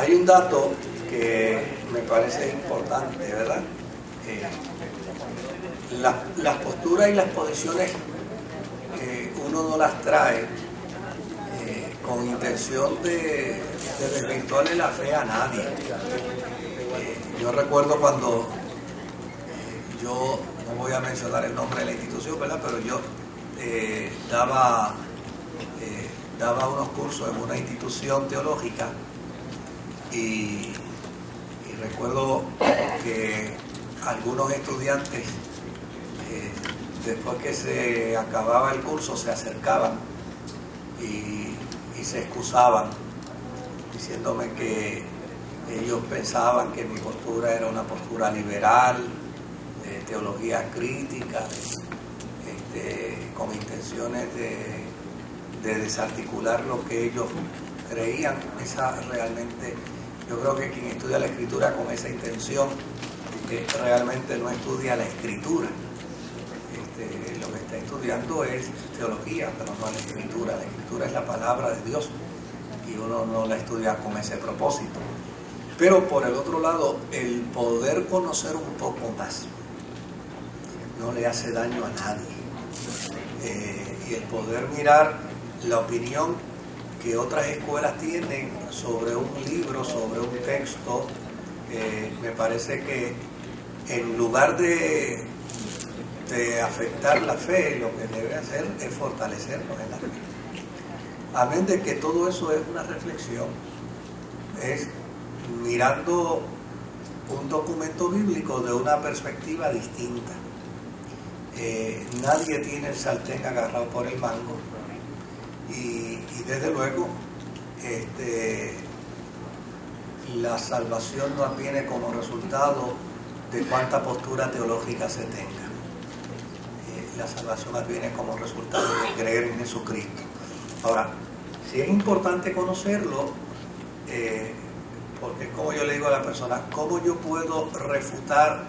Hay un dato que me parece importante, ¿verdad? Las posturas y las posiciones uno no las trae con intención de desvirtuarle la fe a nadie. Yo recuerdo cuando yo, no voy a mencionar el nombre de la institución, ¿verdad? Pero yo daba unos cursos en una institución teológica y recuerdo que algunos estudiantes después que se acababa el curso se acercaban y se excusaban diciéndome que ellos pensaban que mi postura era una postura liberal, de teología crítica, con intenciones de desarticular lo que ellos creían. Esa realmente, yo creo que quien estudia la escritura con esa intención realmente no estudia la escritura. Lo que está estudiando es teología, pero no la escritura. La escritura es la palabra de Dios y uno no la estudia con ese propósito. Pero por el otro lado, el poder conocer un poco más no le hace daño a nadie. Y el poder mirar la opinión que otras escuelas tienen sobre un libro, sobre un texto, me parece que en lugar de afectar la fe, lo que debe hacer es fortalecernos en la fe. Amén de que todo eso es una reflexión, es mirando un documento bíblico de una perspectiva distinta. Nadie tiene el sartén agarrado por el mango y desde luego la salvación no viene como resultado de cuánta postura teológica se tenga. La salvación viene como resultado de creer en Jesucristo. Ahora, sí es importante conocerlo, porque como yo le digo a la persona, ¿cómo yo puedo refutar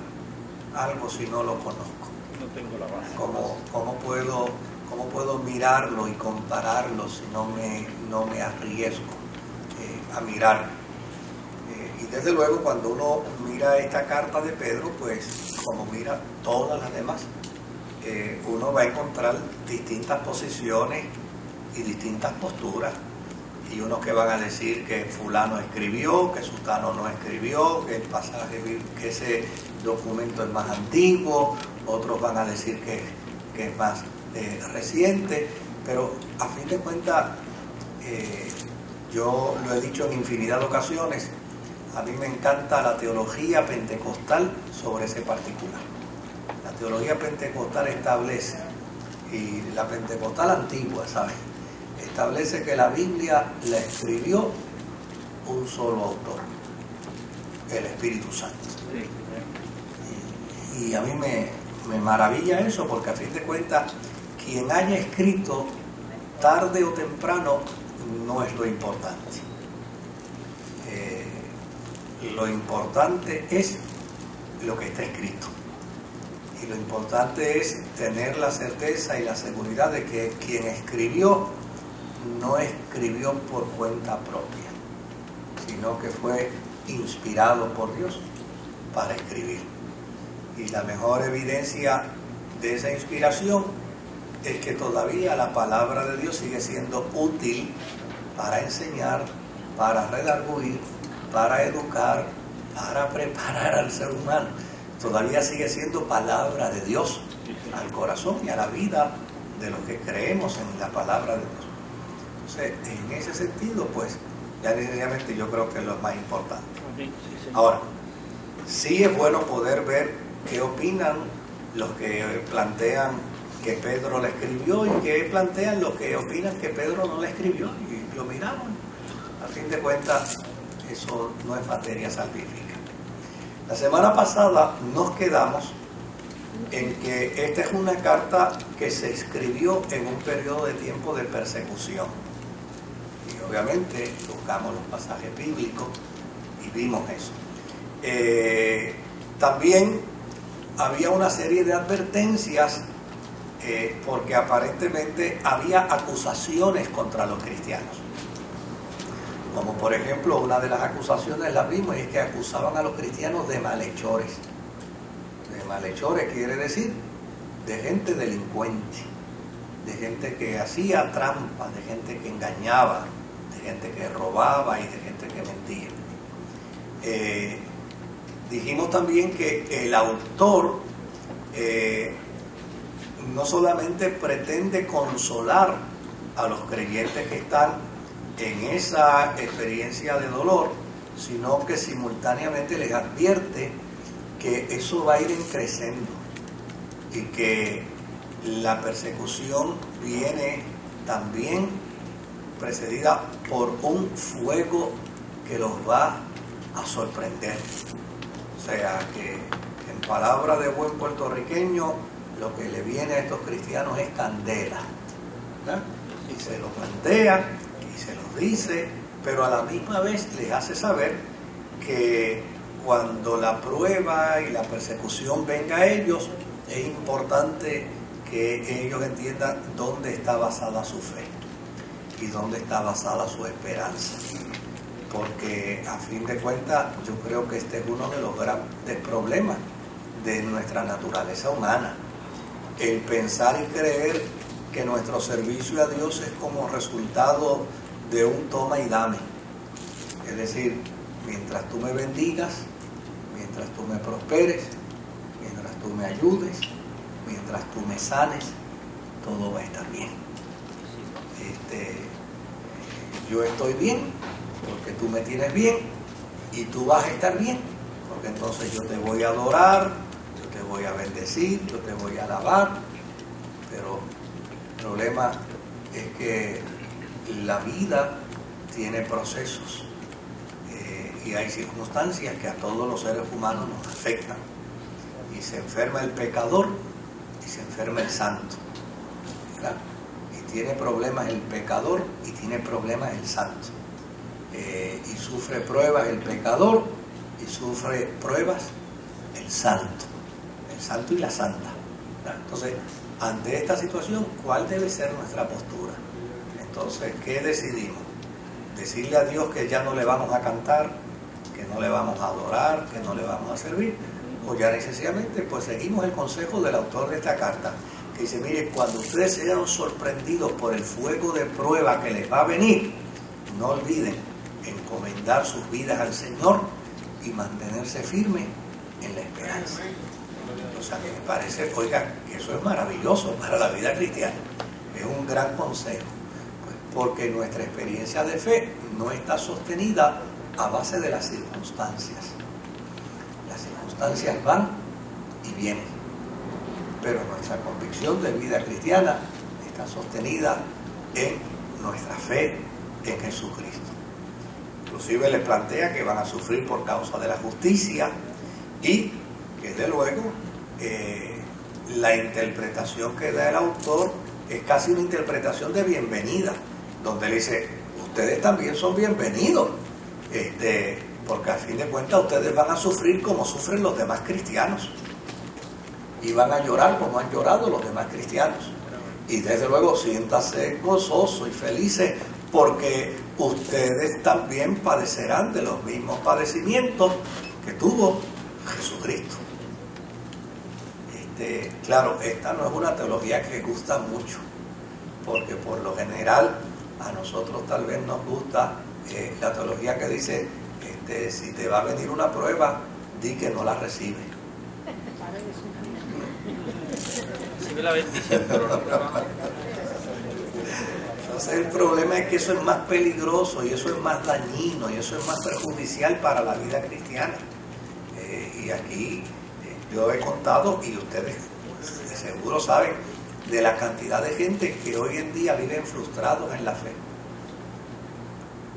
algo si no lo conozco? No tengo la base. ¿Cómo puedo mirarlo y compararlo si no me arriesgo a mirarlo? Y desde luego cuando uno mira esta carta de Pedro, pues como mira todas las demás, uno va a encontrar distintas posiciones y distintas posturas, y unos que van a decir que fulano escribió, que sutano no escribió, que el pasaje, que ese documento es más antiguo, otros van a decir que es más reciente, pero a fin de cuentas, yo lo he dicho en infinidad de ocasiones, a mí me encanta la teología pentecostal sobre ese particular. La teología pentecostal establece, y la pentecostal antigua, ¿sabes?, establece que la Biblia la escribió un solo autor, el Espíritu Santo. Y a mí me maravilla eso, porque a fin de cuentas, quien haya escrito tarde o temprano no es lo importante. Lo importante es lo que está escrito. Y lo importante es tener la certeza y la seguridad de que quien escribió no escribió por cuenta propia, sino que fue inspirado por Dios para escribir. Y la mejor evidencia de esa inspiración es que todavía la palabra de Dios sigue siendo útil para enseñar, para redarguir, para educar, para preparar al ser humano. Todavía sigue siendo palabra de Dios al corazón y a la vida de los que creemos en la palabra de Dios. Entonces, en ese sentido, pues, ya necesariamente yo creo que es lo más importante. Ahora, sí es bueno poder ver qué opinan los que plantean que Pedro la escribió y qué plantean los que opinan que Pedro no la escribió, y lo miramos. A fin de cuentas, eso no es materia salvífica. La semana pasada nos quedamos en que esta es una carta que se escribió en un periodo de tiempo de persecución. Y obviamente buscamos los pasajes bíblicos y vimos eso. También había una serie de advertencias porque aparentemente había acusaciones contra los cristianos. Como por ejemplo, una de las acusaciones la misma es que acusaban a los cristianos de malhechores. De malhechores quiere decir de gente delincuente, de gente que hacía trampas, de gente que engañaba, de gente que robaba y de gente que mentía. Dijimos también que el autor no solamente pretende consolar a los creyentes que están en esa experiencia de dolor, sino que simultáneamente les advierte que eso va a ir creciendo y que la persecución viene también precedida por un fuego que los va a sorprender. O sea que, en palabra de buen puertorriqueño, lo que le viene a estos cristianos es candela, ¿verdad? Y se los plantea y se los dice, pero a la misma vez les hace saber que cuando la prueba y la persecución venga a ellos, es importante que ellos entiendan dónde está basada su fe y dónde está basada su esperanza. Porque a fin de cuentas yo creo que este es uno de los grandes problemas de nuestra naturaleza humana. El pensar y creer que nuestro servicio a Dios es como resultado de un toma y dame. Es decir, mientras tú me bendigas, mientras tú me prosperes, mientras tú me ayudes, mientras tú me sanes, todo va a estar bien. Yo estoy bien porque tú me tienes bien y tú vas a estar bien, porque entonces yo te voy a adorar, yo te voy a bendecir, yo te voy a alabar. Pero el problema es que la vida tiene procesos y hay circunstancias que a todos los seres humanos nos afectan, y se enferma el pecador y se enferma el santo, ¿verdad? Y tiene problemas el pecador y tiene problemas el santo, y sufre pruebas el pecador y sufre pruebas el santo y la santa, ¿verdad? Entonces, ante esta situación, ¿cuál debe ser nuestra postura? Entonces, ¿qué decidimos? ¿Decirle a Dios que ya no le vamos a cantar, que no le vamos a adorar, que no le vamos a servir? O ya necesariamente pues seguimos el consejo del autor de esta carta, que dice, mire, cuando ustedes sean sorprendidos por el fuego de prueba que les va a venir, no olviden encomendar sus vidas al Señor y mantenerse firmes en la esperanza. O sea, que me parece, oiga, que eso es maravilloso para la vida cristiana. Es un gran consejo, pues, porque nuestra experiencia de fe no está sostenida a base de las circunstancias. Las circunstancias van y vienen, pero nuestra convicción de vida cristiana está sostenida en nuestra fe en Jesucristo. Inclusive les plantea que van a sufrir por causa de la justicia y que desde luego la interpretación que da el autor es casi una interpretación de bienvenida, donde él dice, ustedes también son bienvenidos, porque a fin de cuentas ustedes van a sufrir como sufren los demás cristianos y van a llorar como han llorado los demás cristianos, y desde luego siéntase gozosos y felices porque ustedes también padecerán de los mismos padecimientos que tuvo Jesucristo. Claro, esta no es una teología que gusta mucho, porque por lo general a nosotros tal vez nos gusta la teología que dice, si te va a venir una prueba, di que no la recibes. Recibe la bendición, pero la prueba. Entonces el problema es que eso es más peligroso y eso es más dañino y eso es más perjudicial para la vida cristiana. Y aquí yo he contado, y ustedes de seguro saben, de la cantidad de gente que hoy en día viven frustrados en la fe,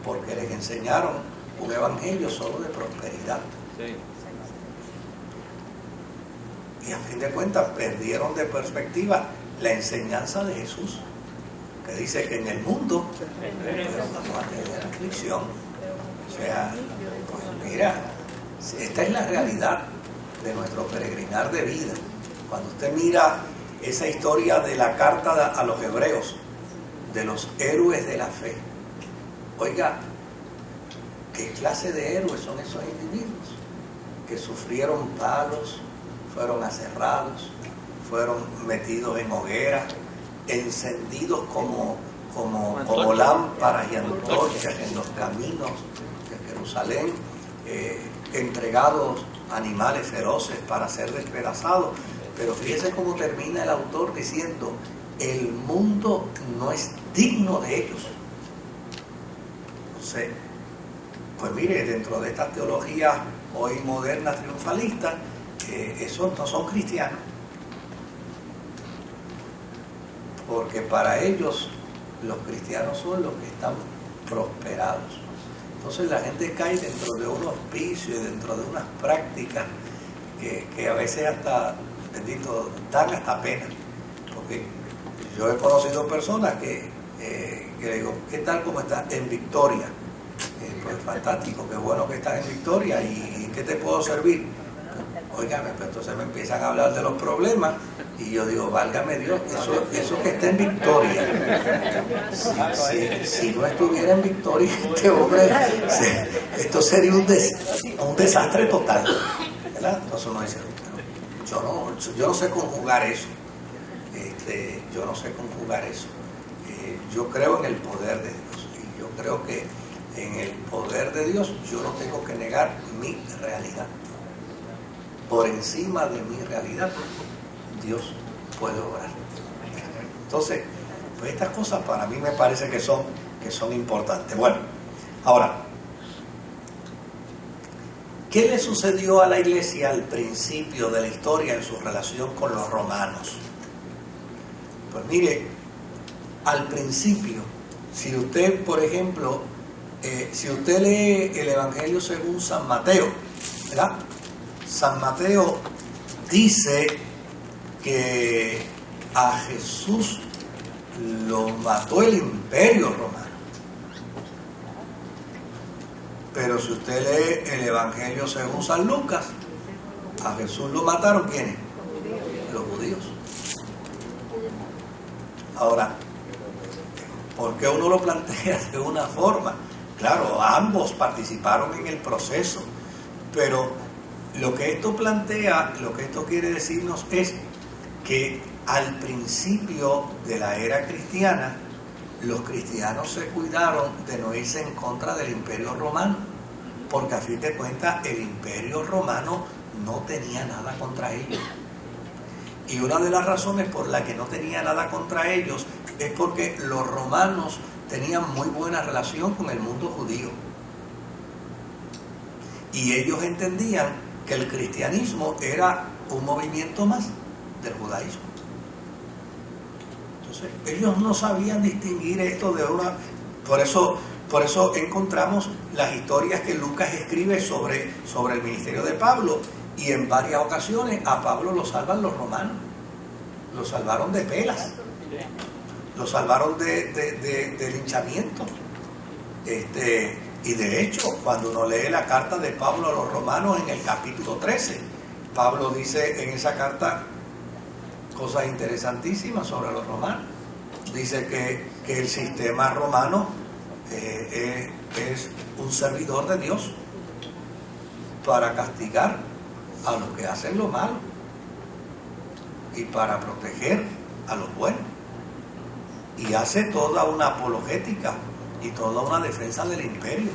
porque les enseñaron un evangelio solo de prosperidad. Sí. Y a fin de cuentas perdieron de perspectiva la enseñanza de Jesús, que dice que en el mundo vamos a tener aflicción. O sea, pues mira, esta es la realidad de nuestro peregrinar de vida. Cuando usted mira esa historia de la carta a los hebreos, de los héroes de la fe, oiga, ¿qué clase de héroes son esos individuos? Que sufrieron palos, fueron aserrados, fueron metidos en hogueras, encendidos como lámparas y antorchas en los caminos de Jerusalén, entregados a animales feroces para ser despedazados. Pero fíjese cómo termina el autor diciendo: el mundo no es digno de ellos. Entonces, pues mire, dentro de estas teologías hoy modernas triunfalistas, esos no son cristianos, porque para ellos los cristianos son los que están prosperados. Entonces la gente cae dentro de unos vicios y dentro de unas prácticas que a veces hasta, bendito, dan hasta pena. Porque yo he conocido personas que le digo: ¿qué tal, cómo estás? En Victoria. Pues fantástico, qué bueno que estás en Victoria, ¿y qué te puedo servir? Óigame, pues entonces me empiezan a hablar de los problemas y yo digo: válgame Dios, eso que está en Victoria, si no estuviera en Victoria este hombre, esto sería un desastre total, ¿verdad? Entonces uno dice: yo no sé conjugar eso, yo no sé conjugar eso. Yo creo en el poder de Dios, y yo creo que en el poder de Dios yo no tengo que negar mi realidad. Por encima de mi realidad, Dios puede obrar. Entonces, pues estas cosas para mí me parece que son importantes. Bueno, ahora, ¿qué le sucedió a la iglesia al principio de la historia en su relación con los romanos? Pues mire, al principio, si usted, por ejemplo, si usted lee el Evangelio según San Mateo, ¿verdad? San Mateo dice que a Jesús lo mató el Imperio Romano. Pero si usted lee el Evangelio según San Lucas, a Jesús lo mataron ¿quiénes? Los judíos. Ahora, ¿por qué uno lo plantea de una forma? Claro, ambos participaron en el proceso, pero lo que esto plantea, lo que esto quiere decirnos es que al principio de la era cristiana, los cristianos se cuidaron de no irse en contra del Imperio Romano, porque a fin de cuentas el Imperio Romano no tenía nada contra ellos. Y una de las razones por la que no tenía nada contra ellos es porque los romanos tenían muy buena relación con el mundo judío. Y ellos entendían que el cristianismo era un movimiento más del judaísmo. Entonces, ellos no sabían distinguir esto de una... Por eso encontramos las historias que Lucas escribe sobre el ministerio de Pablo, y en varias ocasiones a Pablo lo salvan los romanos. Lo salvaron de pelas. Lo salvaron de linchamiento. Y de hecho, cuando uno lee la carta de Pablo a los romanos en el capítulo 13, Pablo dice en esa carta cosas interesantísimas sobre los romanos. Dice que el sistema romano es un servidor de Dios para castigar a los que hacen lo malo y para proteger a los buenos. Y hace toda una apologética y toda una defensa del imperio.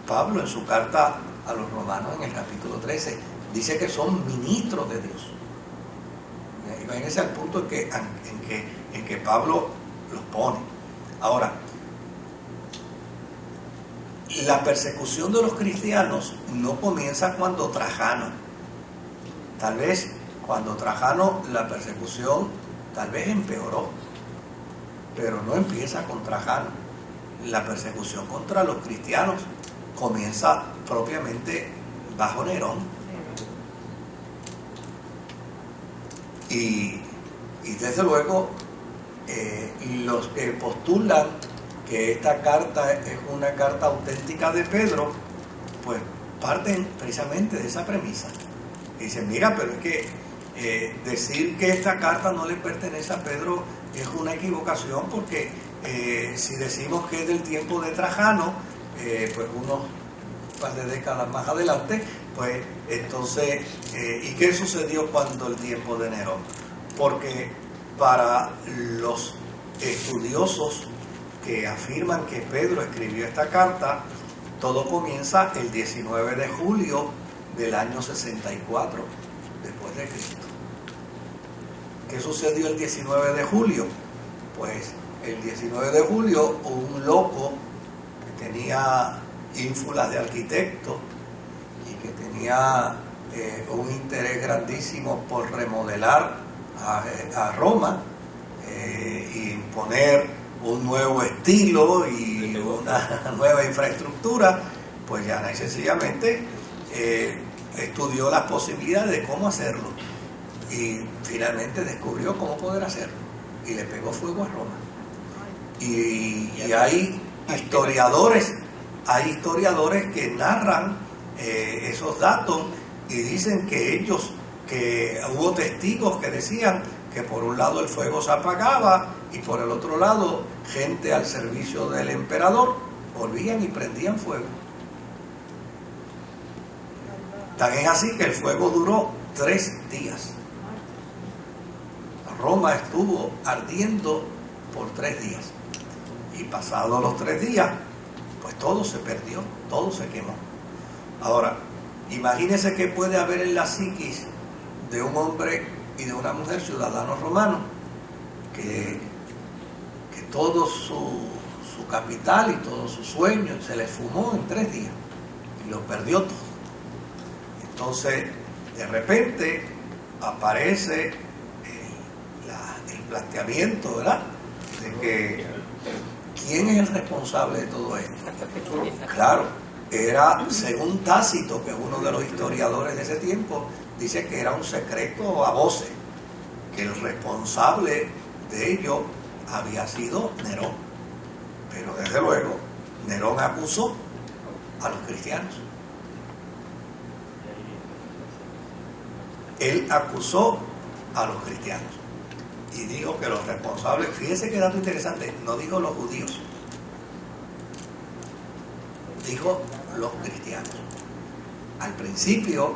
Pablo en su carta a los romanos en el capítulo 13 dice que son ministros de Dios. Imagínense al punto en que Pablo los pone. Ahora, la persecución de los cristianos no comienza cuando Trajano. Tal vez cuando Trajano la persecución tal vez empeoró, pero no empieza con Trajano. La persecución contra los cristianos comienza propiamente bajo Nerón. Y desde luego los que postulan que esta carta es una carta auténtica de Pedro, pues parten precisamente de esa premisa. Y dicen: mira, pero es que decir que esta carta no le pertenece a Pedro es una equivocación, porque si decimos que es del tiempo de Trajano, pues unos par de décadas más adelante, pues entonces, ¿y qué sucedió cuando el tiempo de Nerón? Porque para los estudiosos que afirman que Pedro escribió esta carta, todo comienza el 19 de julio del año 64 después de Cristo. ¿Qué sucedió el 19 de julio? Pues el 19 de julio un loco que tenía ínfulas de arquitecto y que tenía un interés grandísimo por remodelar a Roma y imponer un nuevo estilo y una nueva infraestructura, pues ya sencillamente estudió las posibilidades de cómo hacerlo y finalmente descubrió cómo poder hacerlo y le pegó fuego a Roma. Y hay historiadores que narran esos datos y dicen que hubo testigos que decían que por un lado el fuego se apagaba y por el otro lado gente al servicio del emperador volvían y prendían fuego. Tan es así que el fuego duró 3 días. Roma estuvo ardiendo por 3 días. Y pasados los 3 días, pues todo se perdió, todo se quemó. Ahora, imagínense qué puede haber en la psiquis de un hombre y de una mujer ciudadanos romanos, que todo su capital y todo su sueño se les fumó en 3 días y lo perdió todo. Entonces, de repente aparece el planteamiento, ¿verdad?, de que ¿quién es el responsable de todo esto? Claro, era, según Tácito, que es uno de los historiadores de ese tiempo, dice que era un secreto a voces, que el responsable de ello había sido Nerón. Pero desde luego, Nerón acusó a los cristianos. Él acusó a los cristianos y dijo que los responsables, fíjese qué dato interesante, no dijo los judíos, dijo los cristianos. Al principio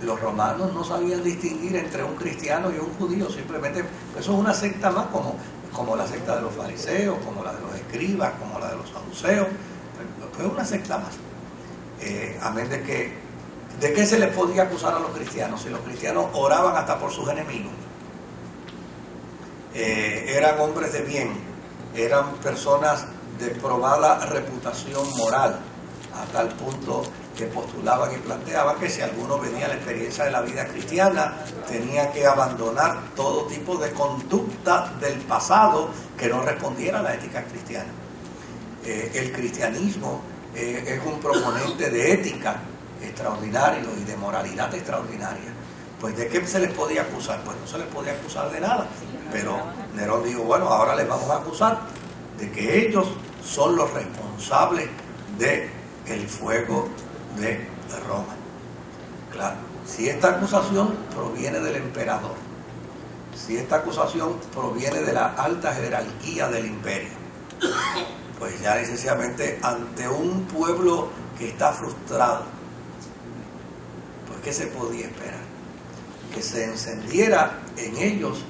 los romanos no sabían distinguir entre un cristiano y un judío, simplemente eso es una secta más como la secta de los fariseos, como la de los escribas, como la de los saduceos, es una secta más. Amén ¿de qué se les podía acusar a los cristianos? Si los cristianos oraban hasta por sus enemigos, eran hombres de bien, eran personas de probada reputación moral, a tal punto que postulaban y planteaban que si alguno venía a la experiencia de la vida cristiana, tenía que abandonar todo tipo de conducta del pasado que no respondiera a la ética cristiana. El cristianismo es un proponente de ética extraordinario y de moralidad extraordinaria. Pues ¿de qué se les podía acusar? Pues no se les podía acusar de nada, pero Nerón dijo, bueno, ahora les vamos a acusar de que ellos son los responsables del fuego de Roma. Claro, si esta acusación proviene del emperador, si esta acusación proviene de la alta jerarquía del imperio, pues ya necesariamente ante un pueblo que está frustrado, pues ¿qué se podía esperar? Que se encendiera en ellos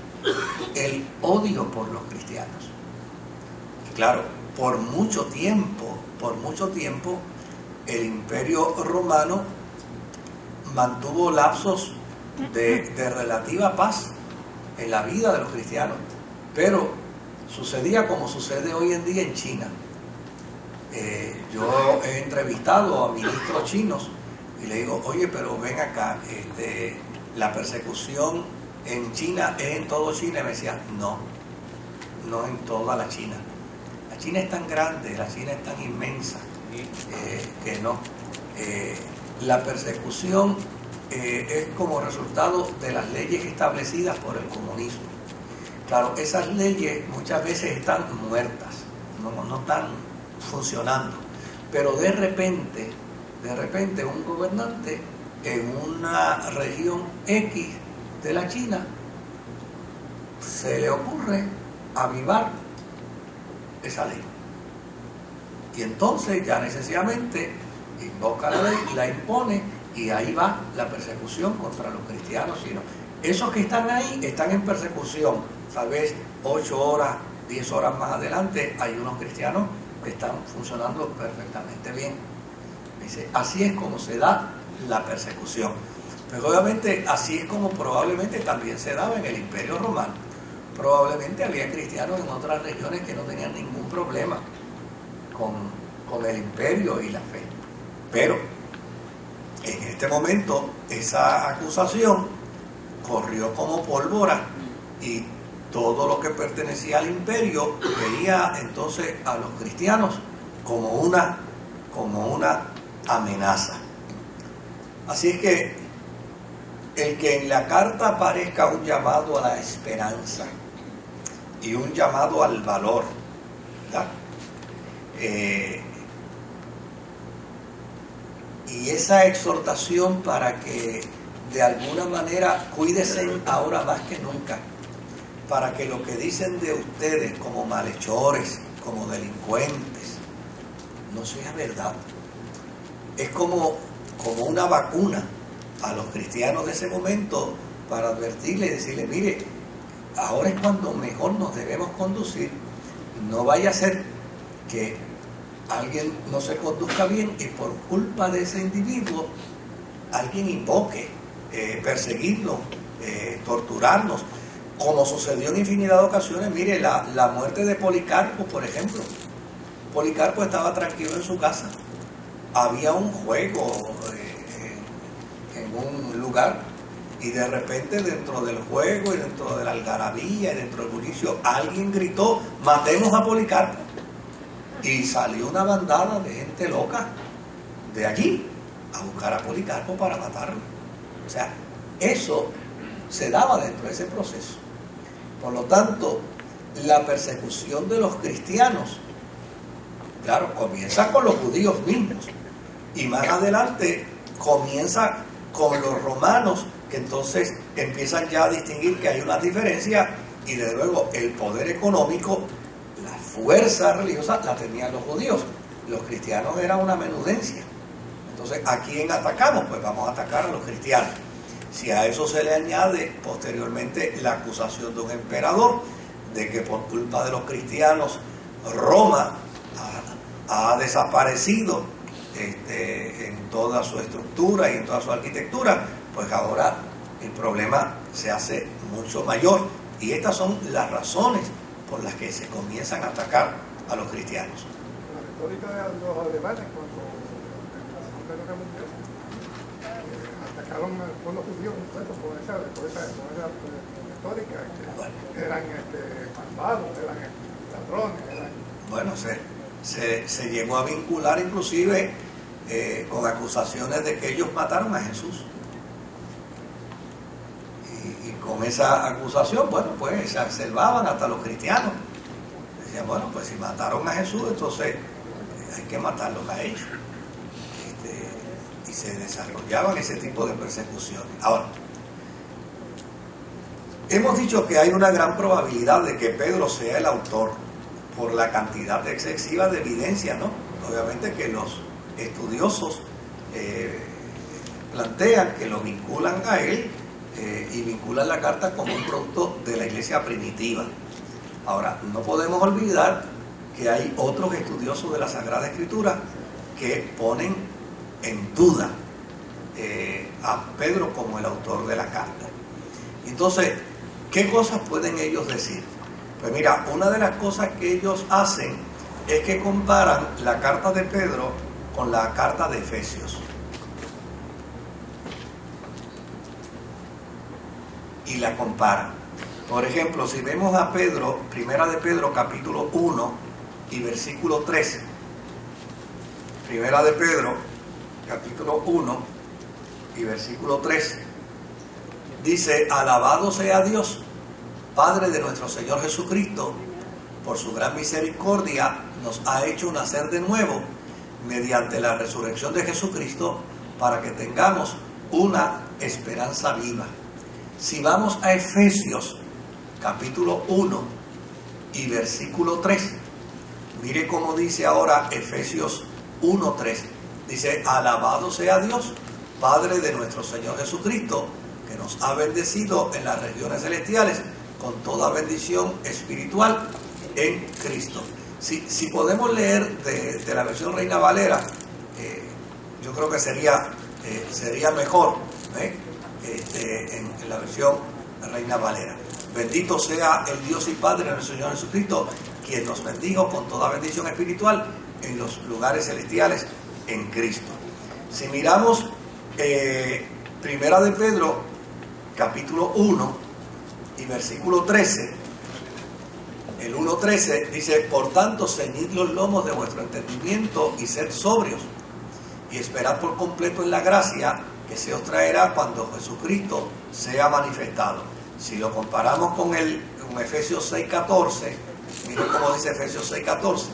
el odio por los cristianos. Y claro, por mucho tiempo, el imperio romano mantuvo lapsos de relativa paz en la vida de los cristianos, pero sucedía como sucede hoy en día en China. Yo he entrevistado a ministros chinos y le digo, oye, pero ven acá, la persecución en China es en todo China. Y me decía, no en toda la China. La China es tan grande, la China es tan inmensa, que no. La persecución es como resultado de las leyes establecidas por el comunismo. Claro, esas leyes muchas veces están muertas, no están funcionando, pero de repente un gobernante en una región X de la China se le ocurre avivar esa ley. Y entonces ya necesariamente invoca la ley, la impone, y ahí va la persecución contra los cristianos. Esos que están ahí están en persecución. Tal vez 8 horas, 10 horas más adelante hay unos cristianos que están funcionando perfectamente bien. Dice, así es como se da la persecución. Pero obviamente así es como probablemente también se daba en el Imperio Romano. Probablemente había cristianos en otras regiones que no tenían ningún problema con el imperio y la fe. Pero en este momento esa acusación corrió como pólvora y todo lo que pertenecía al imperio veía entonces a los cristianos como una amenaza. Así es que el que en la carta aparezca un llamado a la esperanza y un llamado al valor, ¿verdad? Y esa exhortación para que de alguna manera cuídense ahora más que nunca, para que lo que dicen de ustedes como malhechores, como delincuentes, no sea verdad. Es como una vacuna a los cristianos de ese momento para advertirles y decirles, mire, ahora es cuando mejor nos debemos conducir. No vaya a ser que alguien no se conduzca bien y por culpa de ese individuo alguien invoque perseguirnos, torturarnos, como sucedió en infinidad de ocasiones. Mire, la muerte de Policarpo, por ejemplo. Policarpo estaba tranquilo en su casa, había un juego en un lugar, y de repente dentro del juego y dentro de la algarabía y dentro del bullicio alguien gritó, matemos a Policarpo, y salió una bandada de gente loca de allí a buscar a Policarpo para matarlo. O sea, eso se daba dentro de ese proceso. Por lo tanto, la persecución de los cristianos, claro, comienza con los judíos mismos, y más adelante comienza con los romanos, que entonces empiezan ya a distinguir que hay una diferencia, y de luego el poder económico, la fuerza religiosa la tenían los judíos. Los cristianos eran una menudencia. Entonces, ¿a quién atacamos? Pues vamos a atacar a los cristianos. Si a eso se le añade posteriormente la acusación de un emperador de que por culpa de los cristianos Roma ha desaparecido en toda su estructura y en toda su arquitectura, pues ahora el problema se hace mucho mayor. Y estas son las razones por las que se comienzan a atacar a los cristianos. La retórica de los alemanes cuando en la Segunda Guerra Mundial atacaron al pueblo judío por esa retórica, que eran malvados, eran ladrones. Bueno, se llegó a vincular inclusive con acusaciones de que ellos mataron a Jesús. Y con esa acusación, bueno, pues se observaban hasta los cristianos. Decían, bueno, pues si mataron a Jesús, entonces hay que matarlos a ellos. Y se desarrollaban ese tipo de persecuciones. Ahora, hemos dicho que hay una gran probabilidad de que Pedro sea el autor por la cantidad excesiva de evidencia, ¿no? Obviamente que los estudiosos plantean que lo vinculan a él y vinculan la carta como un producto de la iglesia primitiva. Ahora, no podemos olvidar que hay otros estudiosos de la Sagrada Escritura que ponen en duda a Pedro como el autor de la carta. Entonces, ¿qué cosas pueden ellos decir? Pues mira, una de las cosas que ellos hacen es que comparan la carta de Pedro con la carta de Efesios. Y la comparan. Por ejemplo, si vemos a Pedro, primera de Pedro, capítulo 1 y versículo 13. Primera de Pedro, capítulo 1 y versículo 13. Dice, alabado sea Dios, Padre de nuestro Señor Jesucristo, por su gran misericordia nos ha hecho nacer de nuevo mediante la resurrección de Jesucristo para que tengamos una esperanza viva. Si vamos a Efesios capítulo 1 y versículo 3, mire cómo dice ahora Efesios 1:3. Dice, alabado sea Dios, Padre de nuestro Señor Jesucristo, que nos ha bendecido en las regiones celestiales con toda bendición espiritual en Cristo. Si podemos leer de la versión Reina Valera, yo creo que sería mejor en la versión Reina Valera. Bendito sea el Dios y Padre de nuestro Señor Jesucristo, quien nos bendijo con toda bendición espiritual en los lugares celestiales en Cristo. Si miramos Primera de Pedro, capítulo 1 y versículo 13, el 1:13 dice, por tanto, ceñid los lomos de vuestro entendimiento y sed sobrios, y esperad por completo en la gracia que se os traerá cuando Jesucristo sea manifestado. Si lo comparamos con Efesios 6:14, miren cómo dice Efesios 6:14.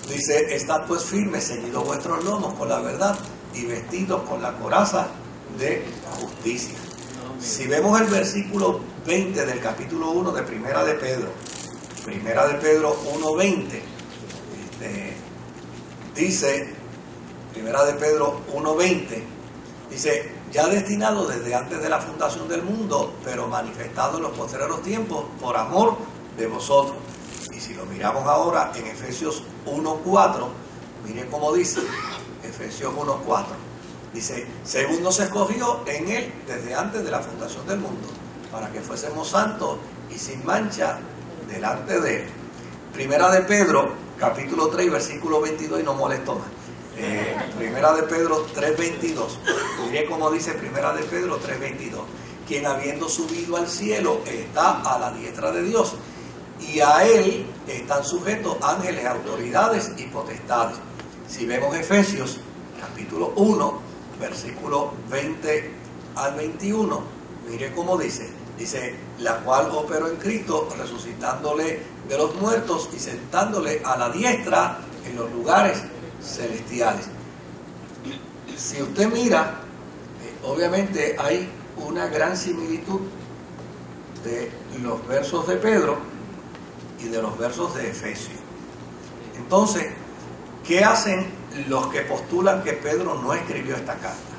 Dice, estad pues firmes, ceñidos vuestros lomos con la verdad y vestidos con la coraza de justicia. Si vemos el versículo 20 del capítulo 1 de Primera de Pedro 1:20, dice, Primera de Pedro 1:20, dice, ya destinado desde antes de la fundación del mundo, pero manifestado en los postreros tiempos por amor de vosotros. Y si lo miramos ahora en Efesios 1:4, mire cómo dice, Efesios 1:4, dice, según nos escogió en él desde antes de la fundación del mundo, para que fuésemos santos y sin mancha delante de él. Primera de Pedro, capítulo 3, versículo 22, y no molesto más. Primera de Pedro 3:22. Mire cómo dice Primera de Pedro 3:22. Quien habiendo subido al cielo está a la diestra de Dios, y a él están sujetos ángeles, autoridades y potestades. Si vemos Efesios capítulo 1, versículo 20 al 21, mire cómo dice, la cual operó en Cristo, resucitándole de los muertos y sentándole a la diestra en los lugares celestiales. Si usted mira, obviamente hay una gran similitud de los versos de Pedro y de los versos de Efesios. Entonces, ¿qué hacen los que postulan que Pedro no escribió esta carta?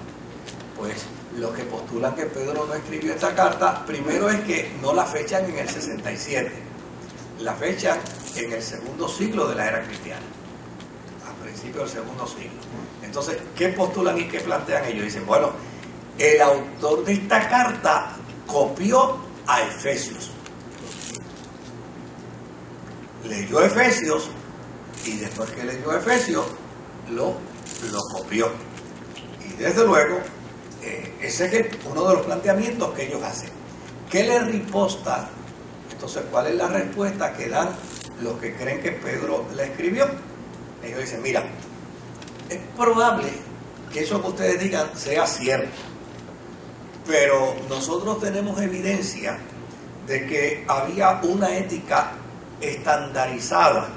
Pues los que postulan que Pedro no escribió esta carta, primero es que no la fechan en el 67, la fechan en el segundo siglo de la era cristiana, al principio del segundo siglo. Entonces, ¿qué postulan y qué plantean ellos? Dicen, bueno, el autor de esta carta copió a Efesios, leyó Efesios, y después que leyó Efesios lo copió. Y desde luego ese es uno de los planteamientos que ellos hacen. ¿Qué le riposta? Entonces, ¿cuál es la respuesta que dan los que creen que Pedro la escribió? Ellos dicen, mira, es probable que eso que ustedes digan sea cierto, pero nosotros tenemos evidencia de que había una ética estandarizada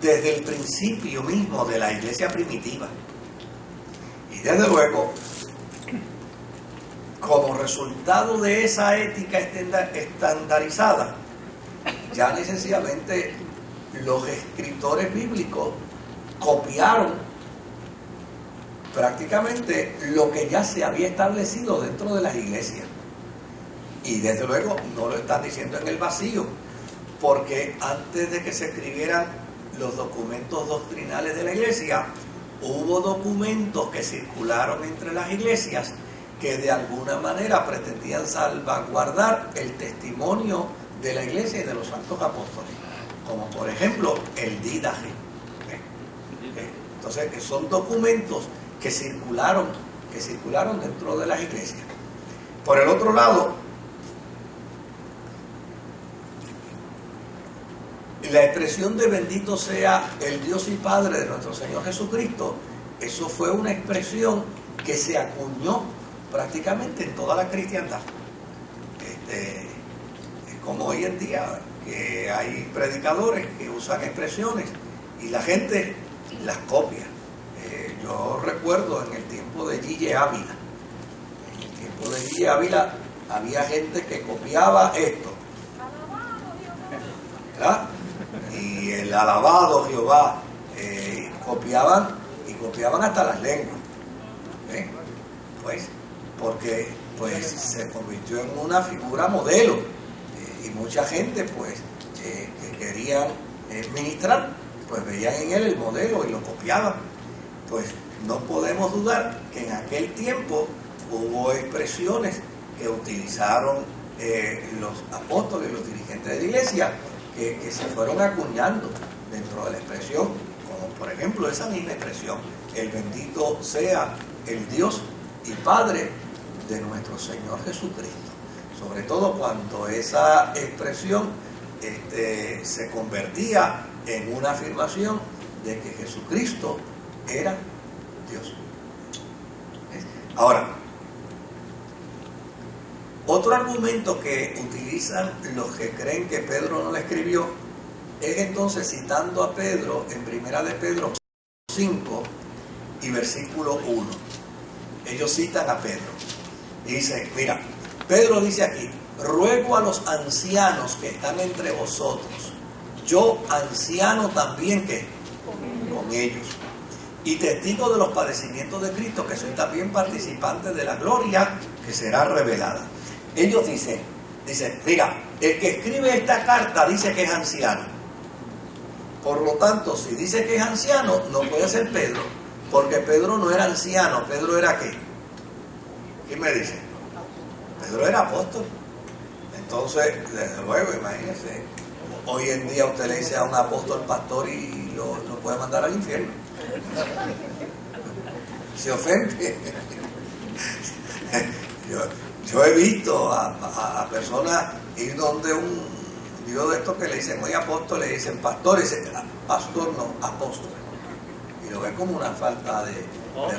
desde el principio mismo de la iglesia primitiva. Y desde luego, como resultado de esa ética estandarizada, ya necesariamente los escritores bíblicos copiaron prácticamente lo que ya se había establecido dentro de las iglesias. Y desde luego no lo están diciendo en el vacío, porque antes de que se escribieran los documentos doctrinales de la iglesia, hubo documentos que circularon entre las iglesias que de alguna manera pretendían salvaguardar el testimonio de la iglesia y de los santos apóstoles, como por ejemplo el Didache. Entonces, son documentos que circularon dentro de las iglesias. Por el otro lado, la expresión de bendito sea el Dios y Padre de nuestro Señor Jesucristo, eso fue una expresión que se acuñó prácticamente en toda la cristiandad. Es como hoy en día, que hay predicadores que usan expresiones y la gente las copia. Yo recuerdo en el tiempo de Gille Ávila, había gente que copiaba esto, ¿verdad? Y y el alabado Jehová, copiaban hasta las lenguas. Pues porque pues se convirtió en una figura modelo, y mucha gente pues que querían ministrar, pues veían en él el modelo y lo copiaban. Pues no podemos dudar que en aquel tiempo hubo expresiones que utilizaron los apóstoles, los dirigentes de la iglesia, que se fueron acuñando dentro de la expresión, como por ejemplo esa misma expresión: el bendito sea el Dios y Padre de nuestro Señor Jesucristo. Sobre todo cuando esa expresión se convertía en una afirmación de que Jesucristo era Dios. Ahora, otro argumento que utilizan los que creen que Pedro no lo escribió es entonces citando a Pedro en Primera de Pedro 5 y versículo 1. Ellos citan a Pedro y dicen, mira, Pedro dice aquí: ruego a los ancianos que están entre vosotros, yo anciano también que con ellos, y testigo de los padecimientos de Cristo, que soy también participante de la gloria que será revelada. Ellos dicen, mira, el que escribe esta carta dice que es anciano. Por lo tanto, si dice que es anciano, no puede ser Pedro, porque Pedro no era anciano. ¿Pedro era qué? ¿Quién me dice? Pedro era apóstol. Entonces, desde luego, imagínense, hoy en día usted le dice a un apóstol pastor y lo puede mandar al infierno. Se ofende. Yo he visto a personas ir donde un Dios de estos que le dicen hoy apóstol, le dicen pastor, y dicen pastor no, apóstol. Y lo ve como una falta de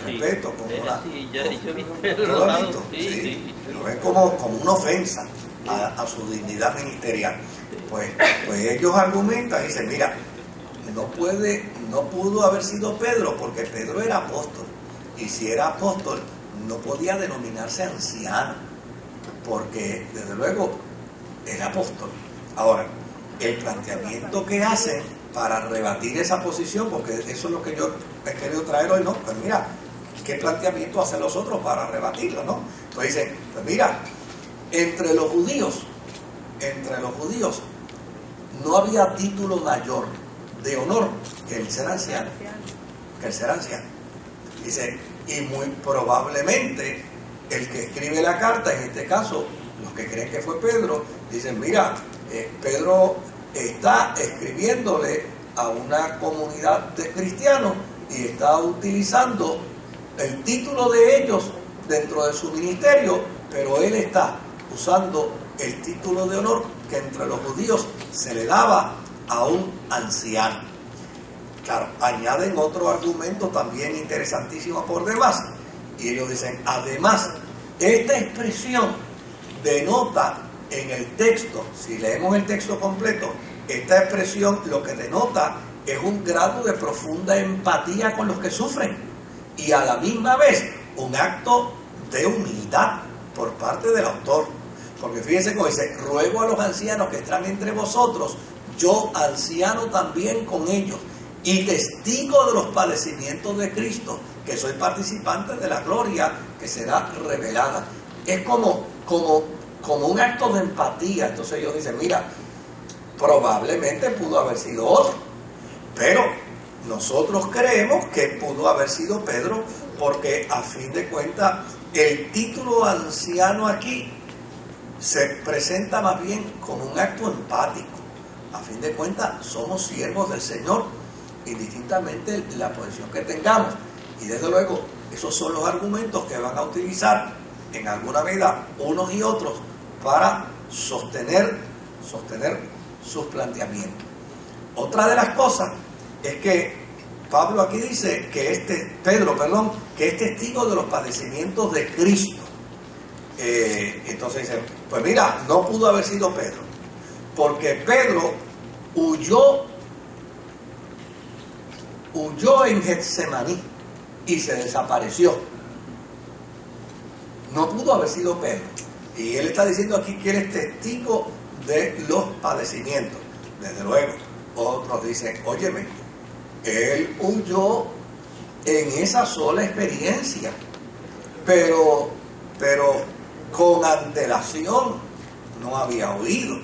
respeto, como una... Sí, yo he visto. Sí. Lo ve como una ofensa a su dignidad ministerial. Pues ellos argumentan y dicen, mira, no pudo haber sido Pedro, porque Pedro era apóstol, y si era apóstol no podía denominarse anciano, porque desde luego era apóstol. Ahora, el planteamiento que hacen para rebatir esa posición, porque eso es lo que yo he querido traer hoy, ¿no? Pues mira, ¿qué planteamiento hacen los otros para rebatirlo, no? Pues dicen, pues mira, entre los judíos no había título mayor de honor que el ser anciano. Dice, y muy probablemente el que escribe la carta, en este caso, los que creen que fue Pedro, dicen, mira, Pedro está escribiéndole a una comunidad de cristianos y está utilizando el título de ellos dentro de su ministerio, pero él está usando el título de honor que entre los judíos se le daba a un anciano. Claro, añaden otro argumento también interesantísimo por demás, y ellos dicen, además, esta expresión denota en el texto, si leemos el texto completo, esta expresión lo que denota es un grado de profunda empatía con los que sufren, y a la misma vez un acto de humildad por parte del autor. Porque fíjense cómo dice, ruego a los ancianos que están entre vosotros, yo anciano también con ellos, y testigo de los padecimientos de Cristo, que soy participante de la gloria que será revelada. Es como un acto de empatía. Entonces ellos dicen, mira, probablemente pudo haber sido otro, pero nosotros creemos que pudo haber sido Pedro, porque a fin de cuentas el título anciano aquí se presenta más bien como un acto empático. A fin de cuentas somos siervos del Señor, indistintamente la posición que tengamos, y desde luego esos son los argumentos que van a utilizar en alguna medida unos y otros para sostener sus planteamientos. Otra de las cosas es que Pedro aquí dice que que es testigo de los padecimientos de Cristo. Entonces dice, pues mira, no pudo haber sido Pedro, porque Pedro huyó en Getsemaní y se desapareció. No pudo haber sido Pedro. Y él está diciendo aquí que él es testigo de los padecimientos. Desde luego, Otros dicen, óyeme, él huyó en esa sola experiencia, pero con antelación no había huido.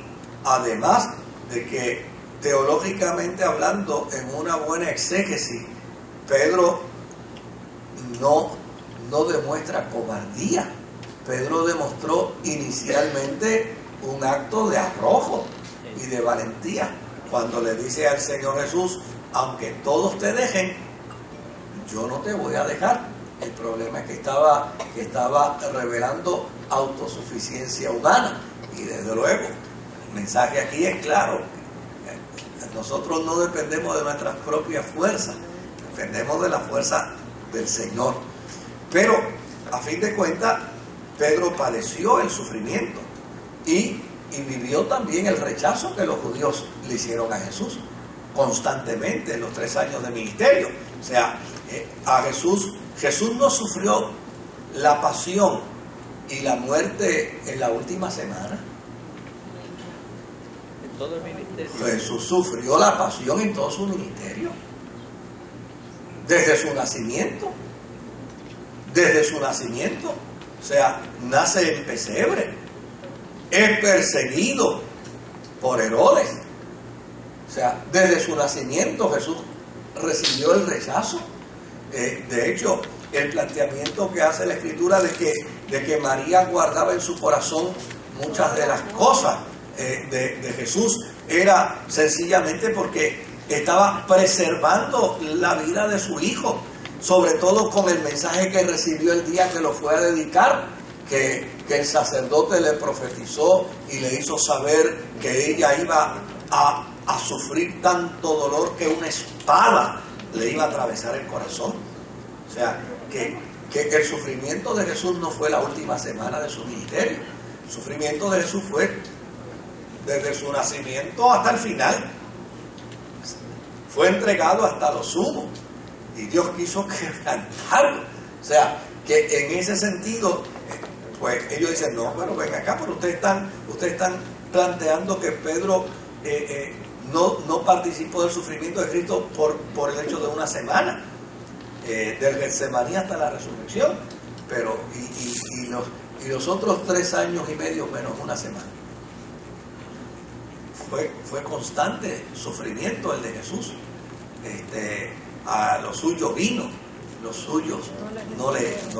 Además de que teológicamente hablando, en una buena exégesis, Pedro no demuestra cobardía. Pedro demostró inicialmente un acto de arrojo y de valentía cuando le dice al Señor Jesús, aunque todos te dejen, yo no te voy a dejar. El problema es que estaba revelando autosuficiencia humana, y desde luego el mensaje aquí es claro: nosotros no dependemos de nuestras propias fuerzas, dependemos de la fuerza del Señor. Pero a fin de cuentas, Pedro padeció el sufrimiento y vivió también el rechazo que los judíos le hicieron a Jesús constantemente en los 3 años de ministerio. O sea, a Jesús no sufrió la pasión y la muerte en la última semana. En todo el ministerio. Jesús sufrió la pasión en todo su ministerio, desde su nacimiento. O sea, nace en pesebre, es perseguido por Herodes. O sea, desde su nacimiento Jesús recibió el rechazo. De hecho, el planteamiento que hace la Escritura de que María guardaba en su corazón muchas de las cosas de Jesús era sencillamente porque estaba preservando la vida de su hijo, sobre todo con el mensaje que recibió el día que lo fue a dedicar, que el sacerdote le profetizó y le hizo saber que ella iba a sufrir tanto dolor que una espada le iba a atravesar el corazón. O sea, que el sufrimiento de Jesús no fue la última semana de su ministerio. El sufrimiento de Jesús fue desde su nacimiento hasta el final. Fue entregado hasta lo sumo y Dios quiso quebrantarlo. O sea, que en ese sentido, pues ellos dicen, no, pero ven acá, pero ustedes están planteando que Pedro no participó del sufrimiento de Cristo por el hecho de una semana, del Getsemaní hasta la resurrección, pero y los otros 3 años y medio menos una semana. Fue constante sufrimiento el de Jesús. A los suyos vino, los suyos no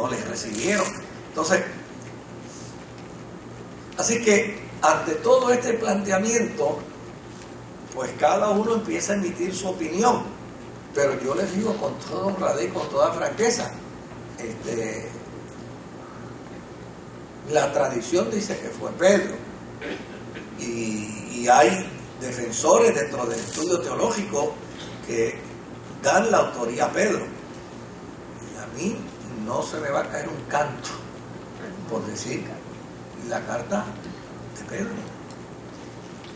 les recibieron. Entonces, así que ante todo este planteamiento, pues cada uno empieza a emitir su opinión, pero yo les digo con toda honradez y con toda franqueza, la tradición dice que fue Pedro, y hay defensores dentro del estudio teológico que dan la autoría a Pedro. Y a mí no se me va a caer un canto por decir la carta de Pedro.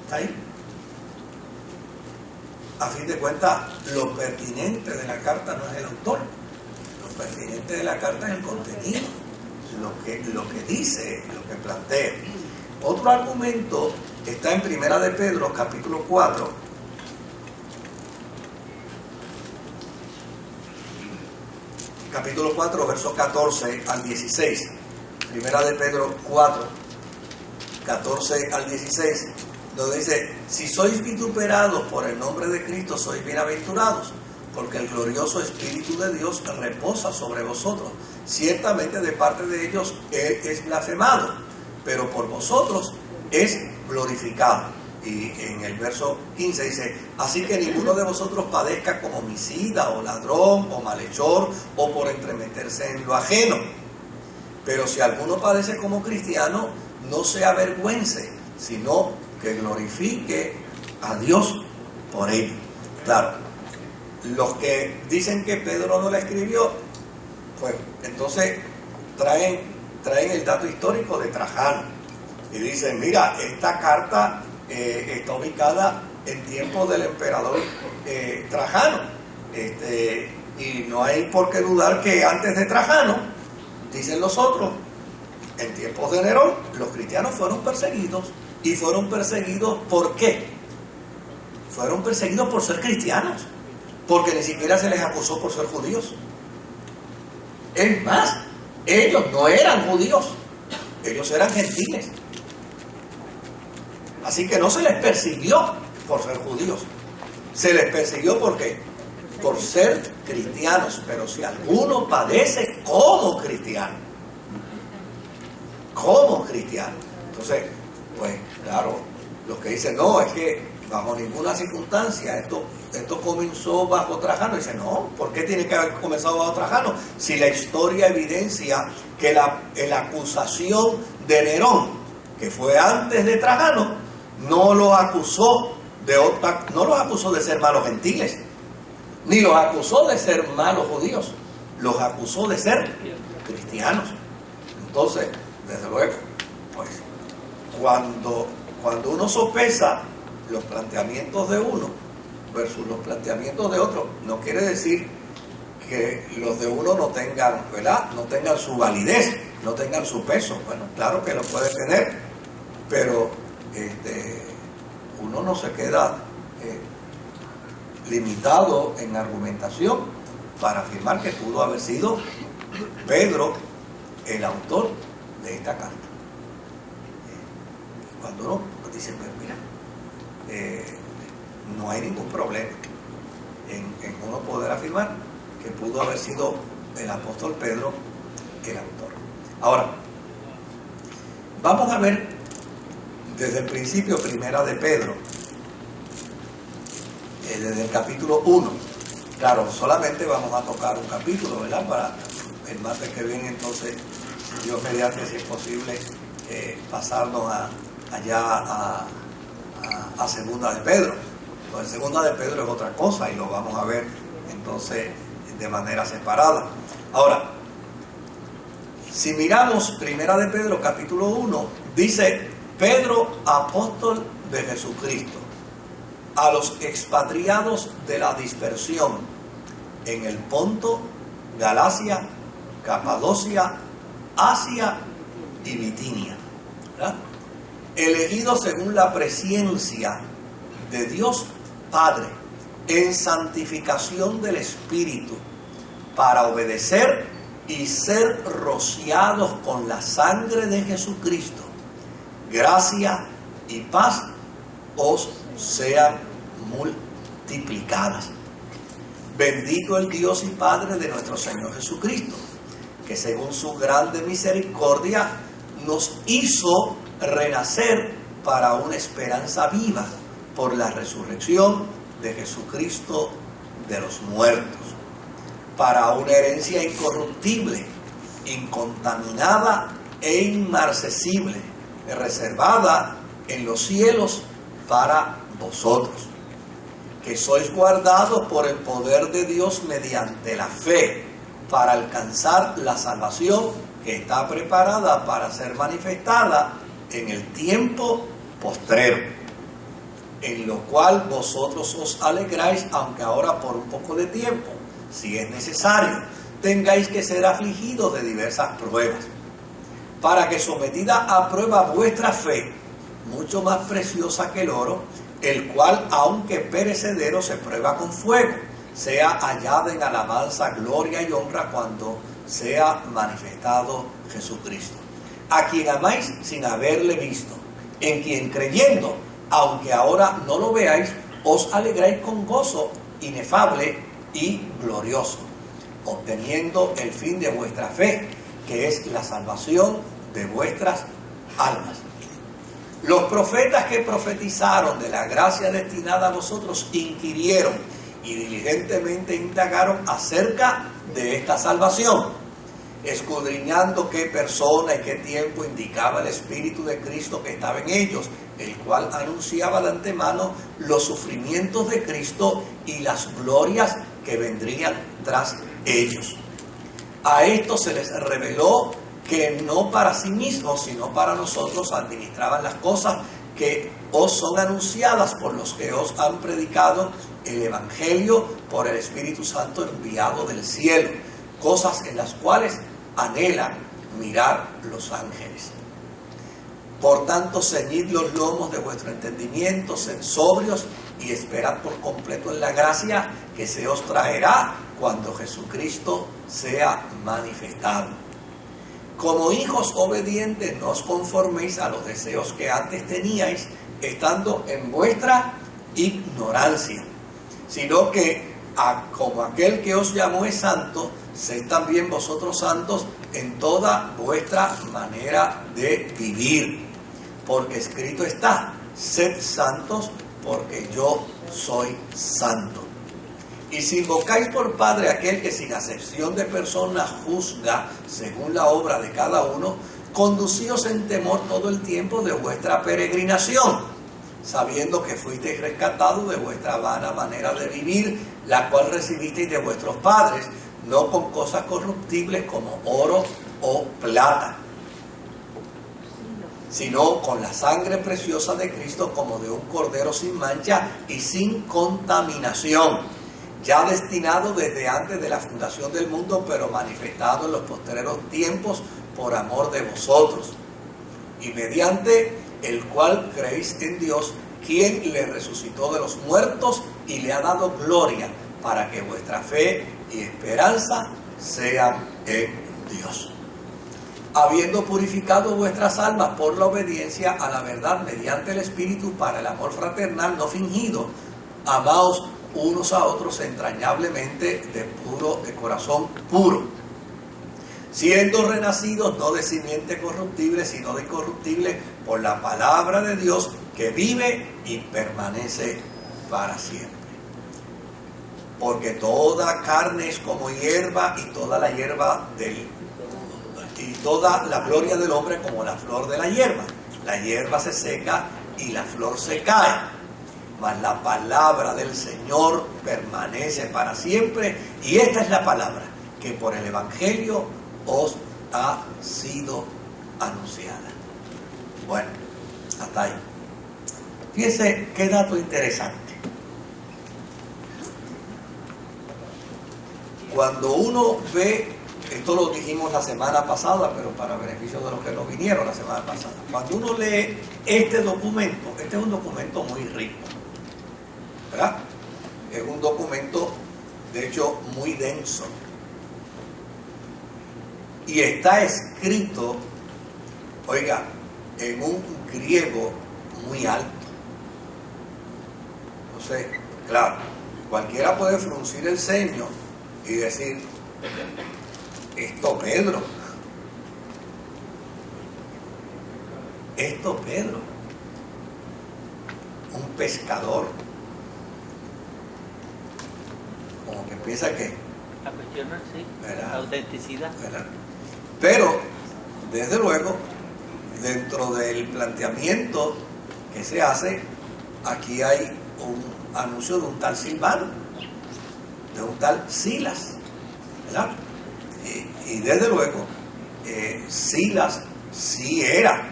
Está ahí. A fin de cuentas, lo pertinente de la carta no es el autor, lo pertinente de la carta es el contenido, lo que dice, lo que plantea. Otro argumento está en Primera de Pedro, capítulo 4, versos 14 al 16. Primera de Pedro 4, 14 al 16, donde dice: si sois vituperados por el nombre de Cristo, sois bienaventurados, porque el glorioso Espíritu de Dios reposa sobre vosotros. Ciertamente de parte de ellos Él es blasfemado, pero por vosotros es glorificado. Y en el verso 15 dice: así que ninguno de vosotros padezca como homicida o ladrón o malhechor o por entremeterse en lo ajeno. Pero si alguno padece como cristiano, no se avergüence, sino que glorifique a Dios por ello. Claro, los que dicen que Pedro no la escribió, pues entonces traen el dato histórico de Trajano y dicen: mira, esta carta está ubicada en tiempos del emperador Trajano, y no hay por qué dudar que antes de Trajano, dicen los otros, en tiempos de Nerón, los cristianos fueron perseguidos. ¿Y fueron perseguidos por qué? fueron perseguidos por ser cristianos, porque ni siquiera se les acusó por ser judíos. Es más, ellos no eran judíos, ellos eran gentiles. Así que no se les persiguió por ser judíos, se les persiguió ¿por qué? Por ser cristianos. Pero si alguno padece como cristiano, entonces, pues claro, los que dicen no, es que bajo ninguna circunstancia esto comenzó bajo Trajano, dicen no, ¿por qué tiene que haber comenzado bajo Trajano? Si la historia evidencia que la acusación de Nerón, que fue antes de Trajano, no los acusó de ser malos gentiles, ni los acusó de ser malos judíos, los acusó de ser cristianos. Entonces, desde luego, pues cuando uno sopesa los planteamientos de uno versus los planteamientos de otro, no quiere decir que los de uno no tengan, ¿verdad?, no tengan su validez, no tengan su peso. Bueno, claro que lo puede tener, pero uno no se queda limitado en argumentación para afirmar que pudo haber sido Pedro el autor de esta carta. Cuando uno dice, pues mira, no hay ningún problema en uno poder afirmar que pudo haber sido el apóstol Pedro el autor. Ahora, vamos a ver desde el principio, primera de Pedro, desde el capítulo 1. Claro, solamente vamos a tocar un capítulo, ¿verdad? Para el martes que viene, entonces, si Dios mediante, si es posible, pasarnos allá a segunda de Pedro. Entonces, segunda de Pedro es otra cosa y lo vamos a ver entonces de manera separada. Ahora, si miramos primera de Pedro, capítulo 1, dice: Pedro, apóstol de Jesucristo, a los expatriados de la dispersión en el Ponto, Galacia, Capadocia, Asia y Bitinia, ¿verdad?, elegidos según la presciencia de Dios Padre, en santificación del Espíritu, para obedecer y ser rociados con la sangre de Jesucristo. Gracia y paz os sean multiplicadas. Bendito el Dios y Padre de nuestro Señor Jesucristo, que según su grande misericordia nos hizo renacer para una esperanza viva por la resurrección de Jesucristo de los muertos, para una herencia incorruptible, incontaminada e inmarcesible, reservada en los cielos para vosotros, que sois guardados por el poder de Dios mediante la fe, para alcanzar la salvación que está preparada para ser manifestada en el tiempo postrero, en lo cual vosotros os alegráis, aunque ahora por un poco de tiempo, si es necesario, tengáis que ser afligidos de diversas pruebas, para que sometida a prueba vuestra fe, mucho más preciosa que el oro, el cual, aunque perecedero, se prueba con fuego, sea hallada en alabanza, gloria y honra cuando sea manifestado Jesucristo, a quien amáis sin haberle visto, en quien creyendo, aunque ahora no lo veáis, os alegráis con gozo inefable y glorioso, obteniendo el fin de vuestra fe, que es la salvación de vuestras almas. Los profetas que profetizaron de la gracia destinada a vosotros inquirieron y diligentemente indagaron acerca de esta salvación, escudriñando qué persona y qué tiempo indicaba el Espíritu de Cristo que estaba en ellos, el cual anunciaba de antemano los sufrimientos de Cristo y las glorias que vendrían tras ellos. A esto se les reveló que no para sí mismos, sino para nosotros administraban las cosas que os son anunciadas por los que os han predicado el Evangelio por el Espíritu Santo enviado del cielo, cosas en las cuales anhelan mirar los ángeles. Por tanto, ceñid los lomos de vuestro entendimiento, sed sobrios y esperad por completo en la gracia que se os traerá cuando Jesucristo sea manifestado. Como hijos obedientes, no os conforméis a los deseos que antes teníais, estando en vuestra ignorancia, sino que como aquel que os llamó es santo, sed también vosotros santos en toda vuestra manera de vivir. Porque escrito está, sed santos porque yo soy santo. Y si invocáis por Padre aquel que sin acepción de persona juzga según la obra de cada uno, conducíos en temor todo el tiempo de vuestra peregrinación, sabiendo que fuisteis rescatados de vuestra vana manera de vivir, la cual recibisteis de vuestros padres, no con cosas corruptibles como oro o plata, sino con la sangre preciosa de Cristo, como de un cordero sin mancha y sin contaminación, ya destinado desde antes de la fundación del mundo, pero manifestado en los postreros tiempos por amor de vosotros, y mediante el cual creéis en Dios, quien le resucitó de los muertos y le ha dado gloria, para que vuestra fe y esperanza sean en Dios. Habiendo purificado vuestras almas por la obediencia a la verdad mediante el Espíritu para el amor fraternal no fingido, amaos unos a otros entrañablemente de corazón puro, siendo renacidos no de simiente corruptible, sino de incorruptible, por la palabra de Dios que vive y permanece para siempre. Porque toda carne es como hierba, y toda la gloria del hombre como la flor de la hierba. La hierba se seca y la flor se cae, mas la palabra del Señor permanece para siempre. Y esta es la palabra que por el Evangelio os ha sido anunciada. Bueno, hasta ahí. Fíjense qué dato interesante. Cuando uno ve, esto lo dijimos la semana pasada, pero para beneficio de los que no vinieron la semana pasada, cuando uno lee este documento, este es un documento muy rico, ¿verdad? Es un documento, de hecho, muy denso. Y está escrito, oiga, en un griego muy alto. Entonces, claro, cualquiera puede fruncir el ceño y decir, esto Pedro, un pescador, como que piensa que, La cuestión no es así, ¿verdad? la autenticidad. ¿verdad? Pero, desde luego, dentro del planteamiento que se hace, aquí hay un anuncio de un tal Silvano, de un tal Silas, ¿verdad? Y desde luego, Silas sí era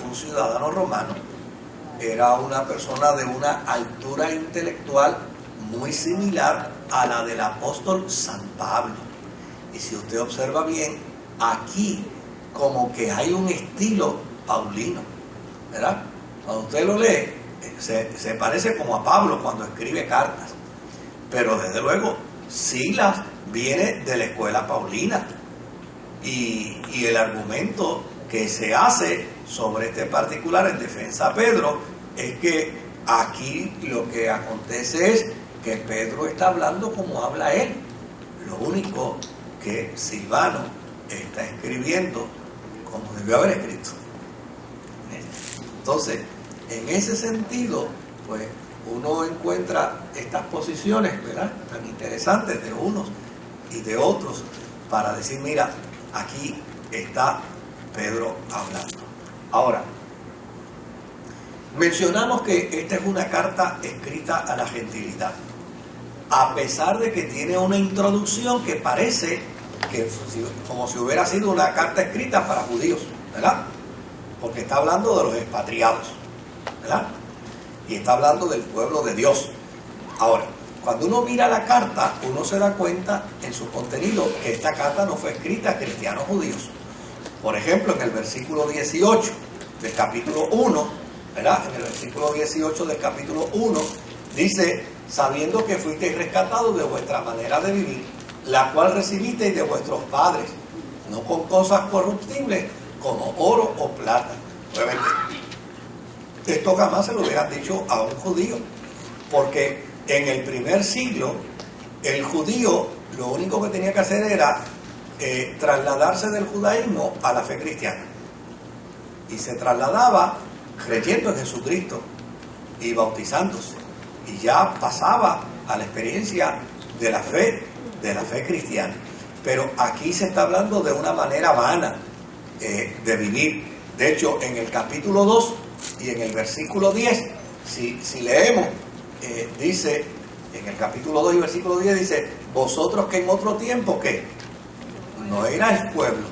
un ciudadano romano, era una persona de una altura intelectual muy similar a la del apóstol San Pablo. Y si usted observa bien, aquí como que hay un estilo paulino, ¿verdad? Cuando usted lo lee, se parece como a Pablo cuando escribe cartas. Pero desde luego, Silas viene de la escuela paulina. Y el argumento que se hace sobre este particular en defensa a Pedro es que aquí lo que acontece es que Pedro está hablando como habla él. Lo único que Silvano está escribiendo como debió haber escrito. Entonces, en ese sentido, pues uno encuentra estas posiciones, ¿verdad?, tan interesantes de unos y de otros para decir, mira, aquí está Pedro hablando. Ahora, mencionamos que esta es una carta escrita a la gentilidad, a pesar de que tiene una introducción que parece que como si hubiera sido una carta escrita para judíos, ¿verdad? Porque está hablando de los expatriados, ¿verdad? Y está hablando del pueblo de Dios. Ahora, cuando uno mira la carta, uno se da cuenta en su contenido que esta carta no fue escrita a cristianos judíos. Por ejemplo, en el versículo 18 del capítulo 1, ¿verdad? En el versículo 18 del capítulo 1, dice, sabiendo que fuisteis rescatados de vuestra manera de vivir, la cual recibisteis de vuestros padres, no con cosas corruptibles como oro o plata. Obviamente, esto jamás se lo hubieran dicho a un judío, porque en el primer siglo el judío lo único que tenía que hacer era trasladarse del judaísmo a la fe cristiana, y se trasladaba creyendo en Jesucristo y bautizándose, y ya pasaba a la experiencia de la fe cristiana. Pero aquí se está hablando de una manera vana de vivir. De hecho, en el capítulo 2 y en el versículo 10, si leemos, dice, en el capítulo 2 y versículo 10 dice, vosotros que en otro tiempo, ¿qué? No erais pueblo,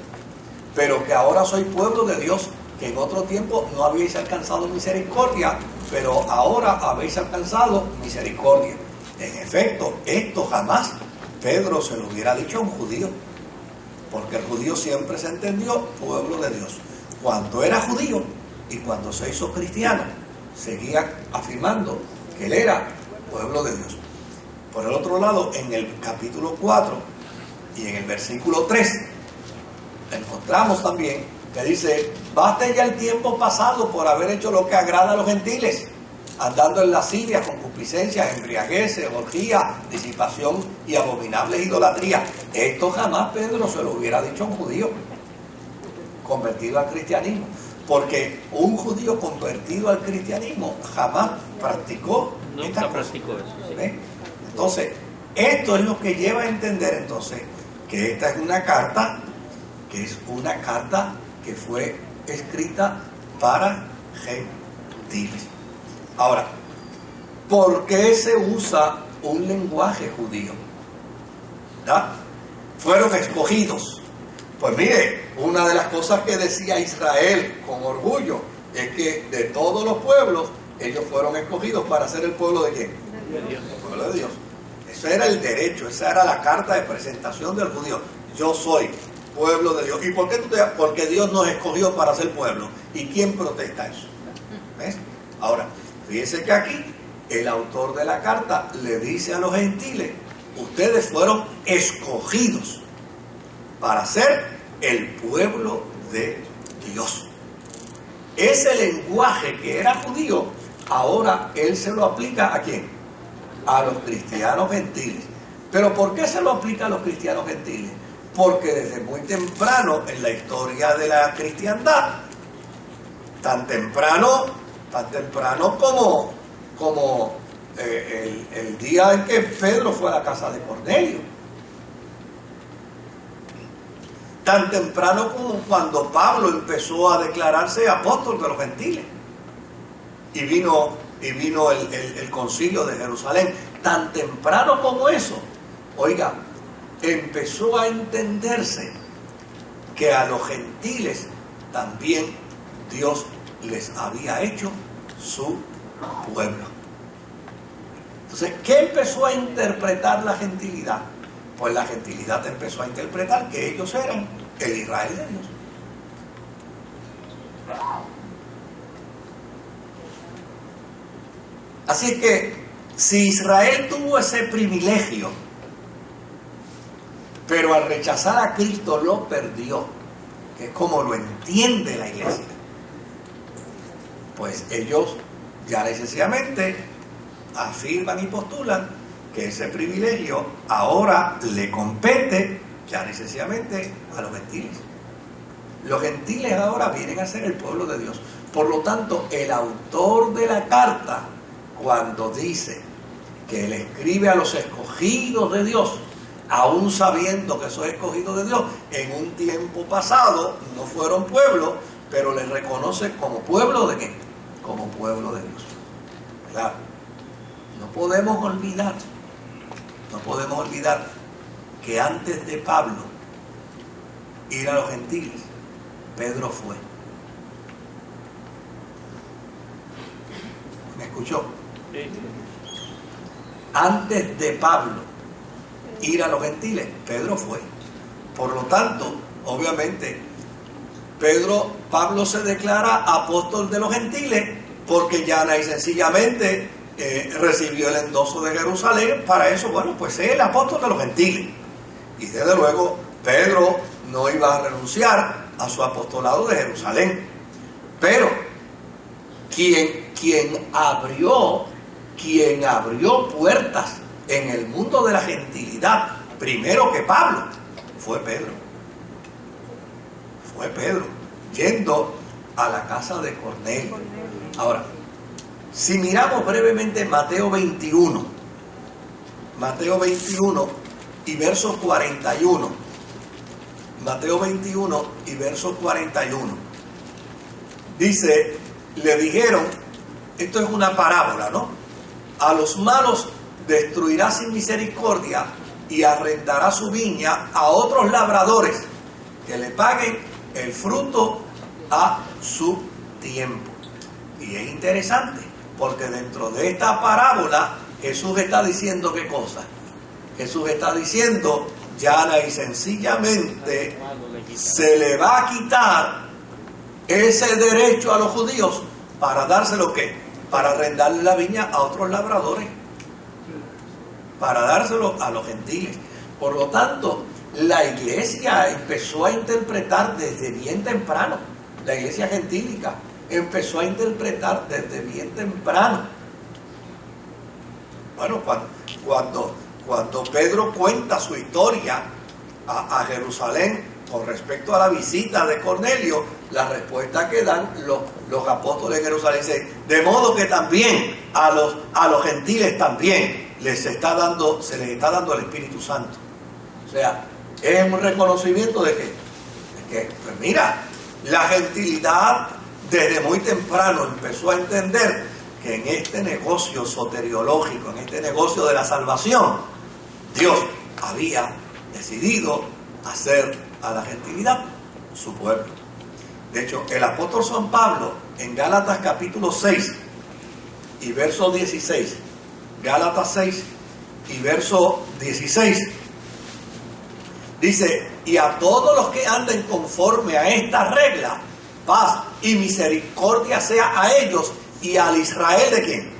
pero que ahora sois pueblo de Dios, que en otro tiempo no habéis alcanzado misericordia, pero ahora habéis alcanzado misericordia. En efecto, esto jamás Pedro se lo hubiera dicho a un judío, porque el judío siempre se entendió pueblo de Dios. Cuando era judío y cuando se hizo cristiano, seguía afirmando que él era pueblo de Dios. Por el otro lado, en el capítulo 4 y en el versículo 3, encontramos también que dice, baste ya el tiempo pasado por haber hecho lo que agrada a los gentiles, andando en lascivias, concupiscencias, embriagueces, orgías, disipación y abominables idolatrías. Esto jamás Pedro se lo hubiera dicho a un judío convertido al cristianismo, porque un judío convertido al cristianismo jamás practicó esta cosa. ¿Ven? Entonces, esto es lo que lleva a entender entonces que esta es una carta que fue escrita para gentiles. Ahora, ¿por qué se usa un lenguaje judío? ¿Ya? Fueron escogidos. Pues mire, una de las cosas que decía Israel con orgullo es que de todos los pueblos, ellos fueron escogidos para ser el pueblo de ¿quién? El pueblo de Dios. Ese era el derecho, esa era la carta de presentación del judío. Yo soy pueblo de Dios. ¿Y por qué tú te...? Porque Dios nos escogió para ser pueblo. ¿Y quién protesta eso? ¿Ves? Ahora, fíjense que aquí el autor de la carta le dice a los gentiles, ustedes fueron escogidos para ser el pueblo de Dios. Ese lenguaje que era judío, ahora él se lo aplica ¿a quién? A los cristianos gentiles. ¿Pero por qué se lo aplica a los cristianos gentiles? Porque desde muy temprano en la historia de la cristiandad, tan temprano como el día en que Pedro fue a la casa de Cornelio, tan temprano como cuando Pablo empezó a declararse apóstol de los gentiles y vino el concilio de Jerusalén, tan temprano como eso, oiga, empezó a entenderse que a los gentiles también Dios les había hecho su pueblo. Entonces, ¿qué empezó a interpretar la gentilidad? Pues la gentilidad empezó a interpretar que ellos eran el Israel de Dios. Así que, si Israel tuvo ese privilegio, pero al rechazar a Cristo lo perdió, que es como lo entiende la iglesia, pues ellos ya necesariamente afirman y postulan que ese privilegio ahora le compete ya necesariamente a los gentiles. Los gentiles ahora vienen a ser el pueblo de Dios. Por lo tanto, el autor de la carta, cuando dice que él escribe a los escogidos de Dios, aún sabiendo que esos escogidos de Dios en un tiempo pasado no fueron pueblo, pero les reconoce como pueblo de ¿qué? Como pueblo de Dios. Claro, no podemos olvidar que antes de Pablo ir a los gentiles, Pedro fue. ¿Me escuchó? Sí. Antes de Pablo ir a los gentiles, Pedro fue. Por lo tanto, obviamente, Pablo se declara apóstol de los gentiles porque llana y sencillamente recibió el endoso de Jerusalén. Para eso, bueno, pues es el apóstol de los gentiles. Y desde luego Pedro no iba a renunciar a su apostolado de Jerusalén. Pero quien abrió puertas en el mundo de la gentilidad, primero que Pablo, fue Pedro, yendo a la casa de Cornelio. Ahora, si miramos brevemente Mateo 21 y verso 41, Mateo 21 y verso 41, dice, le dijeron, esto es una parábola, ¿no? A los malos destruirá sin misericordia y arrendará su viña a otros labradores que le paguen el fruto a su tiempo. Y es interesante, porque dentro de esta parábola Jesús está diciendo ¿qué cosa? Jesús está diciendo, llana y sencillamente se le va a quitar ese derecho a los judíos para dárselo ¿qué? Para arrendarle la viña a otros labradores, para dárselo a los gentiles. Por lo tanto, la iglesia empezó a interpretar desde bien temprano, la iglesia gentílica empezó a interpretar desde bien temprano. Bueno, cuando Pedro cuenta su historia a Jerusalén con respecto a la visita de Cornelio, la respuesta que dan los apóstoles de Jerusalén dice, de modo que también a los gentiles también se les está dando el Espíritu Santo. O sea, es un reconocimiento de que pues mira, la gentilidad desde muy temprano empezó a entender que en este negocio soteriológico, en este negocio de la salvación, Dios había decidido hacer a la gentilidad su pueblo. De hecho, el apóstol San Pablo en Gálatas capítulo 6 y verso 16, Gálatas 6 y verso 16, dice, y a todos los que anden conforme a esta regla, paz y misericordia sea a ellos y al Israel de quién,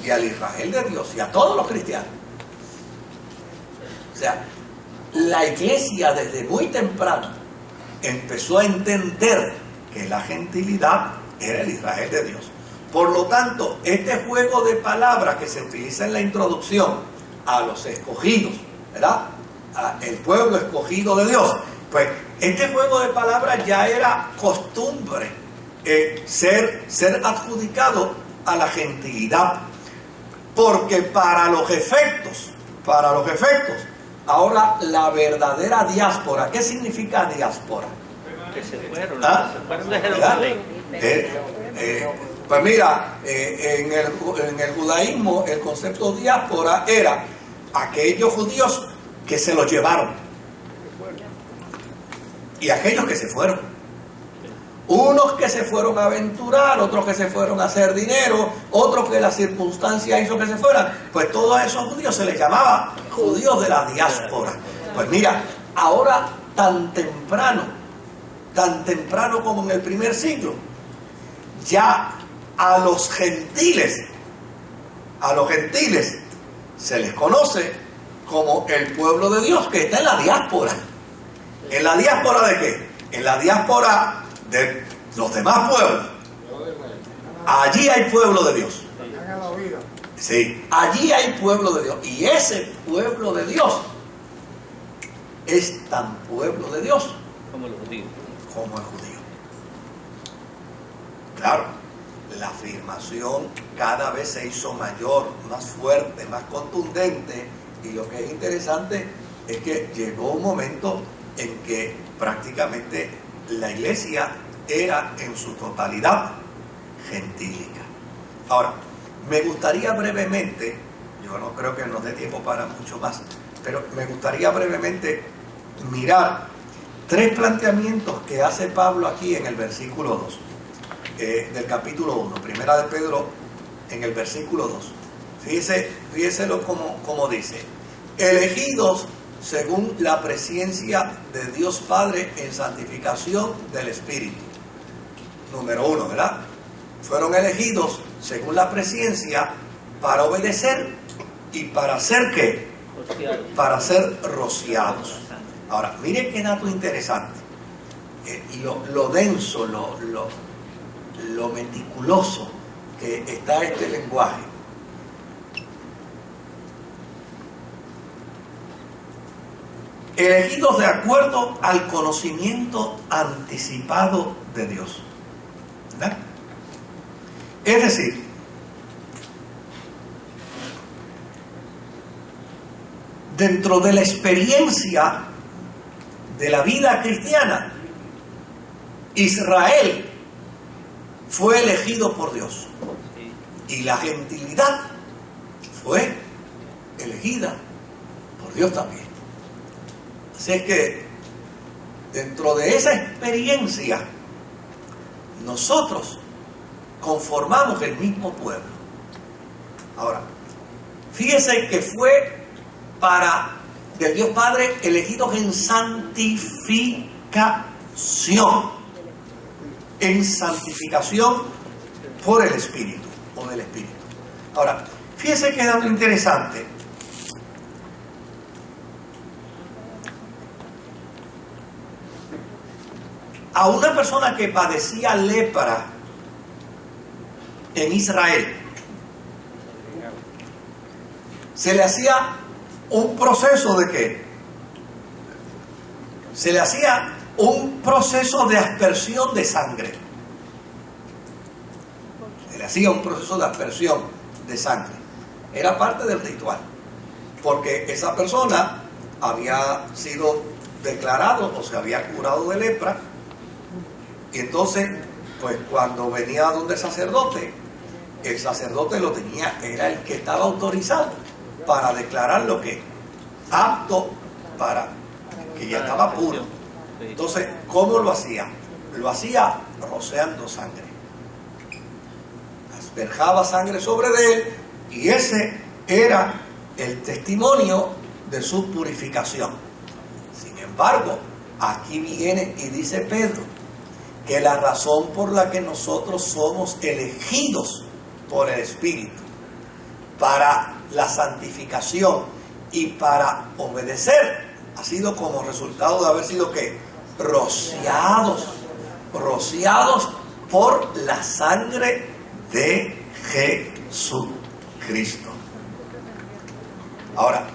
y al Israel de Dios, y a todos los cristianos. O sea, la iglesia desde muy temprano empezó a entender que la gentilidad era el Israel de Dios. Por lo tanto, este juego de palabras que se utiliza en la introducción a los escogidos, ¿verdad? El pueblo escogido de Dios, pues este juego de palabras ya era costumbre, ser adjudicado a la gentilidad, porque para los efectos, ahora la verdadera diáspora, ¿qué significa diáspora? Que se fueron, ¿Ah? se fueron de Jerusalén. Pues mira, en el judaísmo el concepto de diáspora era aquellos judíos que se los llevaron y aquellos que se fueron. Unos que se fueron a aventurar, otros que se fueron a hacer dinero, otros que la circunstancia hizo que se fueran. Pues todos esos judíos se les llamaba judíos de la diáspora. Pues mira, ahora tan temprano como en el primer siglo, ya a los gentiles se les conoce como el pueblo de Dios que está en la diáspora. ¿En la diáspora de qué? En la diáspora de los demás pueblos. Allí hay pueblo de Dios. Sí, allí hay pueblo de Dios. Y ese pueblo de Dios es tan pueblo de Dios Como los judíos. como el judío. Claro, la afirmación cada vez se hizo mayor, más fuerte, más contundente, y lo que es interesante es que llegó un momento en que prácticamente la iglesia era en su totalidad gentílica. Ahora, me gustaría brevemente, yo no creo que nos dé tiempo para mucho más, pero me gustaría brevemente mirar tres planteamientos que hace Pablo aquí en el versículo 2 del capítulo 1, primera de Pedro, en el versículo 2. Fíjeselo como dice: elegidos según la presencia de Dios Padre en santificación del Espíritu. Número 1, ¿verdad? Fueron elegidos según la presencia para obedecer y para ser ¿qué? Rociados. Para ser rociados. Ahora, miren qué dato interesante. Lo denso, lo meticuloso que está este lenguaje. Elegidos de acuerdo al conocimiento anticipado de Dios. ¿Verdad? Es decir, dentro de la experiencia de la vida cristiana, Israel fue elegido por Dios y la gentilidad fue elegida por Dios también. Así es que dentro de esa experiencia nosotros conformamos el mismo pueblo. Ahora, fíjese que fue para del Dios Padre elegidos en santificación. En santificación por el Espíritu o del Espíritu. Ahora, fíjese que es algo interesante. A una persona que padecía lepra en Israel, se le hacía un proceso de ¿qué? Se le hacía un proceso de aspersión de sangre. Se le hacía un proceso de aspersión de sangre. Era parte del ritual, porque esa persona había sido declarado o se había curado de lepra, y entonces, pues cuando venía donde el sacerdote lo tenía, era el que estaba autorizado para declararlo que apto para que ya estaba puro. Entonces, ¿cómo lo hacía? Lo hacía rociando sangre. Asperjaba sangre sobre él y ese era el testimonio de su purificación. Sin embargo, aquí viene y dice Pedro que la razón por la que nosotros somos elegidos por el Espíritu para la santificación y para obedecer ha sido como resultado de haber sido ¿qué? Rociados por la sangre de Jesucristo. Ahora,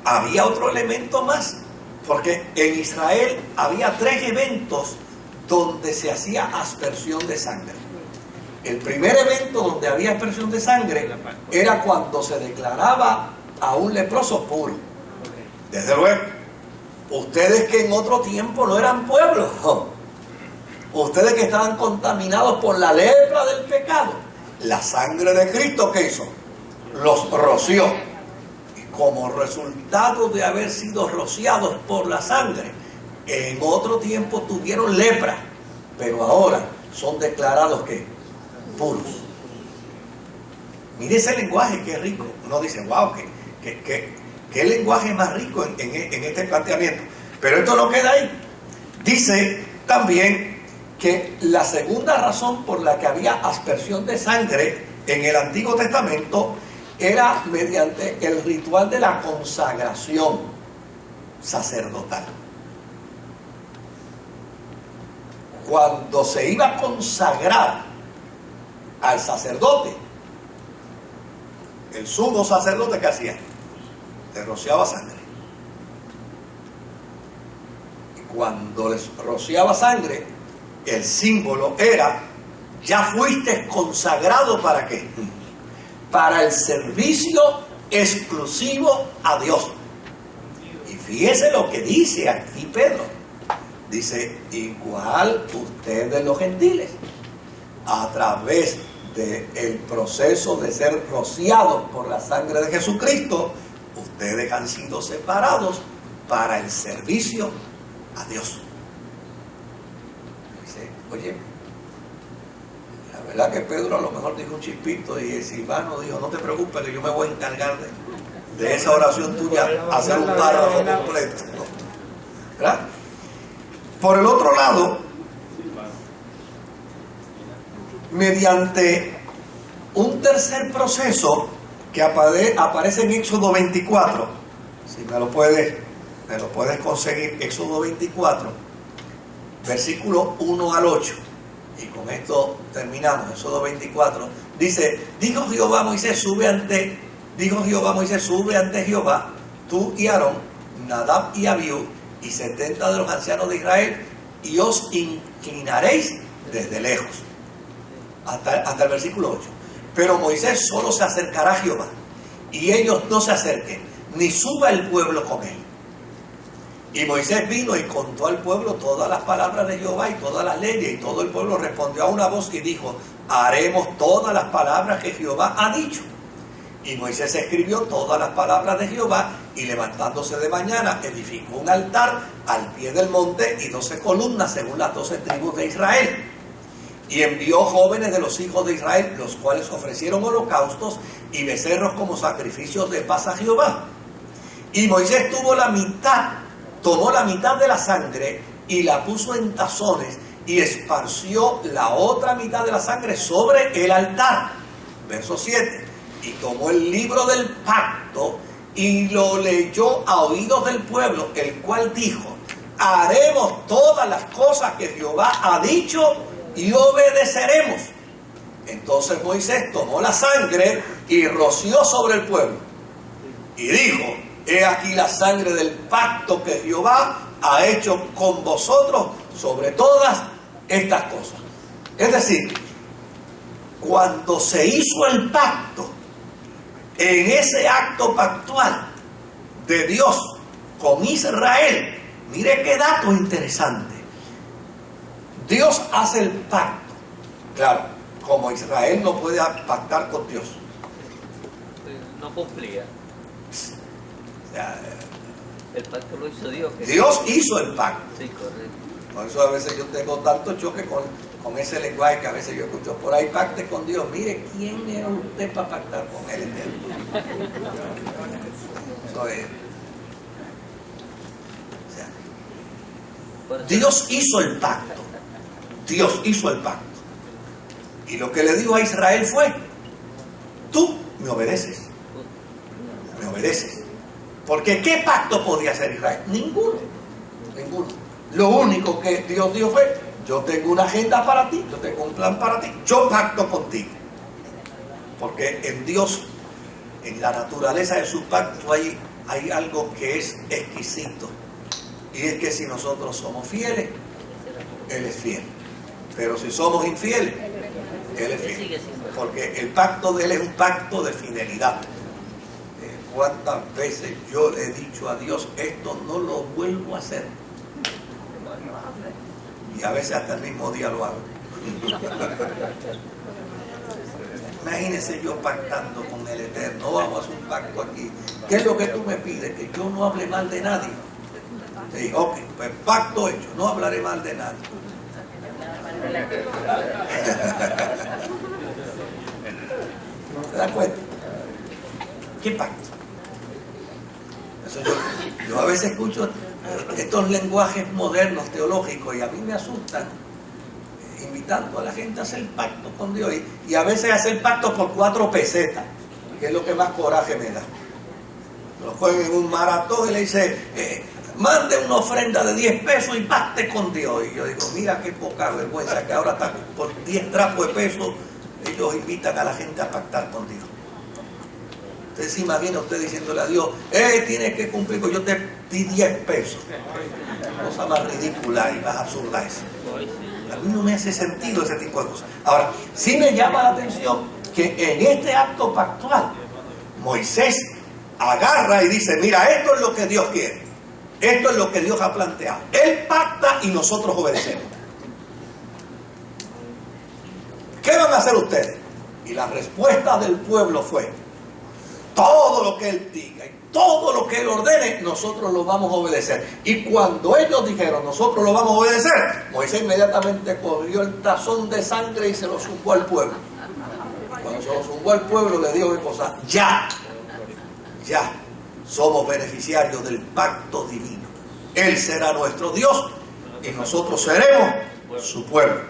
había otro elemento más, porque en Israel había 3 eventos donde se hacía aspersión de sangre. El primer evento donde había aspersión de sangre era cuando se declaraba a un leproso puro. Desde luego, ustedes que en otro tiempo no eran pueblo, ustedes que estaban contaminados por la lepra del pecado, la sangre de Cristo, ¿qué hizo? Los roció. Y como resultado de haber sido rociados por la sangre, en otro tiempo tuvieron lepra, pero ahora son declarados ¿qué? Puros. Mire ese lenguaje, qué rico. Uno dice, wow, qué lenguaje más rico en este planteamiento. Pero esto no queda ahí. Dice también que la segunda razón por la que había aspersión de sangre en el Antiguo Testamento era mediante el ritual de la consagración sacerdotal. Cuando se iba a consagrar al sacerdote, el sumo sacerdote, ¿qué hacía? Le rociaba sangre. Y cuando les rociaba sangre, el símbolo era: ya fuiste consagrado ¿para qué? Para el servicio exclusivo a Dios. Y fíjese lo que dice aquí Pedro. Dice, igual ustedes los gentiles, a través del proceso de ser rociados por la sangre de Jesucristo, ustedes han sido separados para el servicio a Dios. Dice, oye, la verdad que Pedro a lo mejor dijo un chispito y Silvano dijo, no te preocupes que yo me voy a encargar de esa oración tuya hacer un párrafo completo, ¿verdad? Por el otro lado, mediante un tercer proceso que aparece en Éxodo 24, si me lo puedes conseguir, Éxodo 24, versículo 1 al 8, y con esto terminamos. Éxodo 24 dice: dijo Jehová a Moisés, sube ante Jehová, tú y Aarón, Nadab y Abiú, y 70 de los ancianos de Israel, y os inclinaréis desde lejos. Hasta el versículo 8. Pero Moisés solo se acercará a Jehová, y ellos no se acerquen, ni suba el pueblo con él. Y Moisés vino y contó al pueblo todas las palabras de Jehová y todas las leyes, y todo el pueblo respondió a una voz y dijo: haremos todas las palabras que Jehová ha dicho. Y Moisés escribió todas las palabras de Jehová, y levantándose de mañana edificó un altar al pie del monte y 12 columnas según las 12 tribus de Israel. Y envió jóvenes de los hijos de Israel, los cuales ofrecieron holocaustos y becerros como sacrificios de paz a Jehová. Y Moisés tomó la mitad de la sangre y la puso en tazones, y esparció la otra mitad de la sangre sobre el altar. Verso 7. Y tomó el libro del pacto y lo leyó a oídos del pueblo, el cual dijo: haremos todas las cosas que Jehová ha dicho y obedeceremos. Entonces Moisés tomó la sangre y roció sobre el pueblo, y dijo: he aquí la sangre del pacto que Jehová ha hecho con vosotros sobre todas estas cosas. Es decir, cuando se hizo el pacto, en ese acto pactual de Dios con Israel, mire qué dato interesante. Dios hace el pacto. Claro, como Israel no puede pactar con Dios. No cumplía. O sea, el pacto lo hizo Dios. Dios hizo el pacto. Sí, correcto. Por eso a veces yo tengo tanto choque con ese lenguaje que a veces yo escucho por ahí: pacte con Dios. Mire, ¿quién es usted para pactar con el Eterno? Eso es. O sea, Dios hizo el pacto. Dios hizo el pacto. Y lo que le dijo a Israel fue: tú me obedeces. Me obedeces. Porque ¿qué pacto podía hacer Israel? Ninguno. Lo único que Dios dijo fue: yo tengo una agenda para ti, yo tengo un plan para ti, yo pacto contigo. Porque en Dios, en la naturaleza de su pacto, hay algo que es exquisito. Y es que si nosotros somos fieles, Él es fiel. Pero si somos infieles, Él es fiel. Porque el pacto de Él es un pacto de fidelidad. ¿Cuántas veces yo le he dicho a Dios: esto no lo vuelvo a hacer? Y a veces hasta el mismo día lo hago. Imagínense yo pactando con el Eterno: vamos a hacer un pacto aquí. ¿Qué es lo que tú me pides? Que yo no hable mal de nadie. Sí, ok, pues pacto hecho, no hablaré mal de nadie. ¿Se dan cuenta? ¿Qué pacto? Eso yo a veces escucho estos lenguajes modernos teológicos y a mí me asustan, invitando a la gente a hacer pacto con Dios, y a veces hacer pacto por 4 pesetas, que es lo que más coraje me da. Lo juegan en un maratón y le dice: mande una ofrenda de 10 pesos y pacte con Dios. Y yo digo: mira qué poca vergüenza, que ahora está por 10 trapos de pesos ellos invitan a la gente a pactar con Dios. Usted se imagina usted diciéndole a Dios: tienes que cumplir, yo te di 10 pesos. Cosa más ridícula y más absurda esa. A mí no me hace sentido ese tipo de cosas. Ahora, sí me llama la atención que en este acto pactual Moisés agarra y dice: mira, esto es lo que Dios quiere, esto es lo que Dios ha planteado. Él pacta y nosotros obedecemos. ¿Qué van a hacer ustedes? Y la respuesta del pueblo fue: todo lo que Él diga y todo lo que Él ordene, nosotros lo vamos a obedecer. Y cuando ellos dijeron: nosotros lo vamos a obedecer, Moisés inmediatamente cogió el tazón de sangre y se lo zumbó al pueblo. Cuando se lo zumbó al pueblo, le dijo: ¿qué cosa? Ya. somos beneficiarios del pacto divino. Él será nuestro Dios y nosotros seremos su pueblo.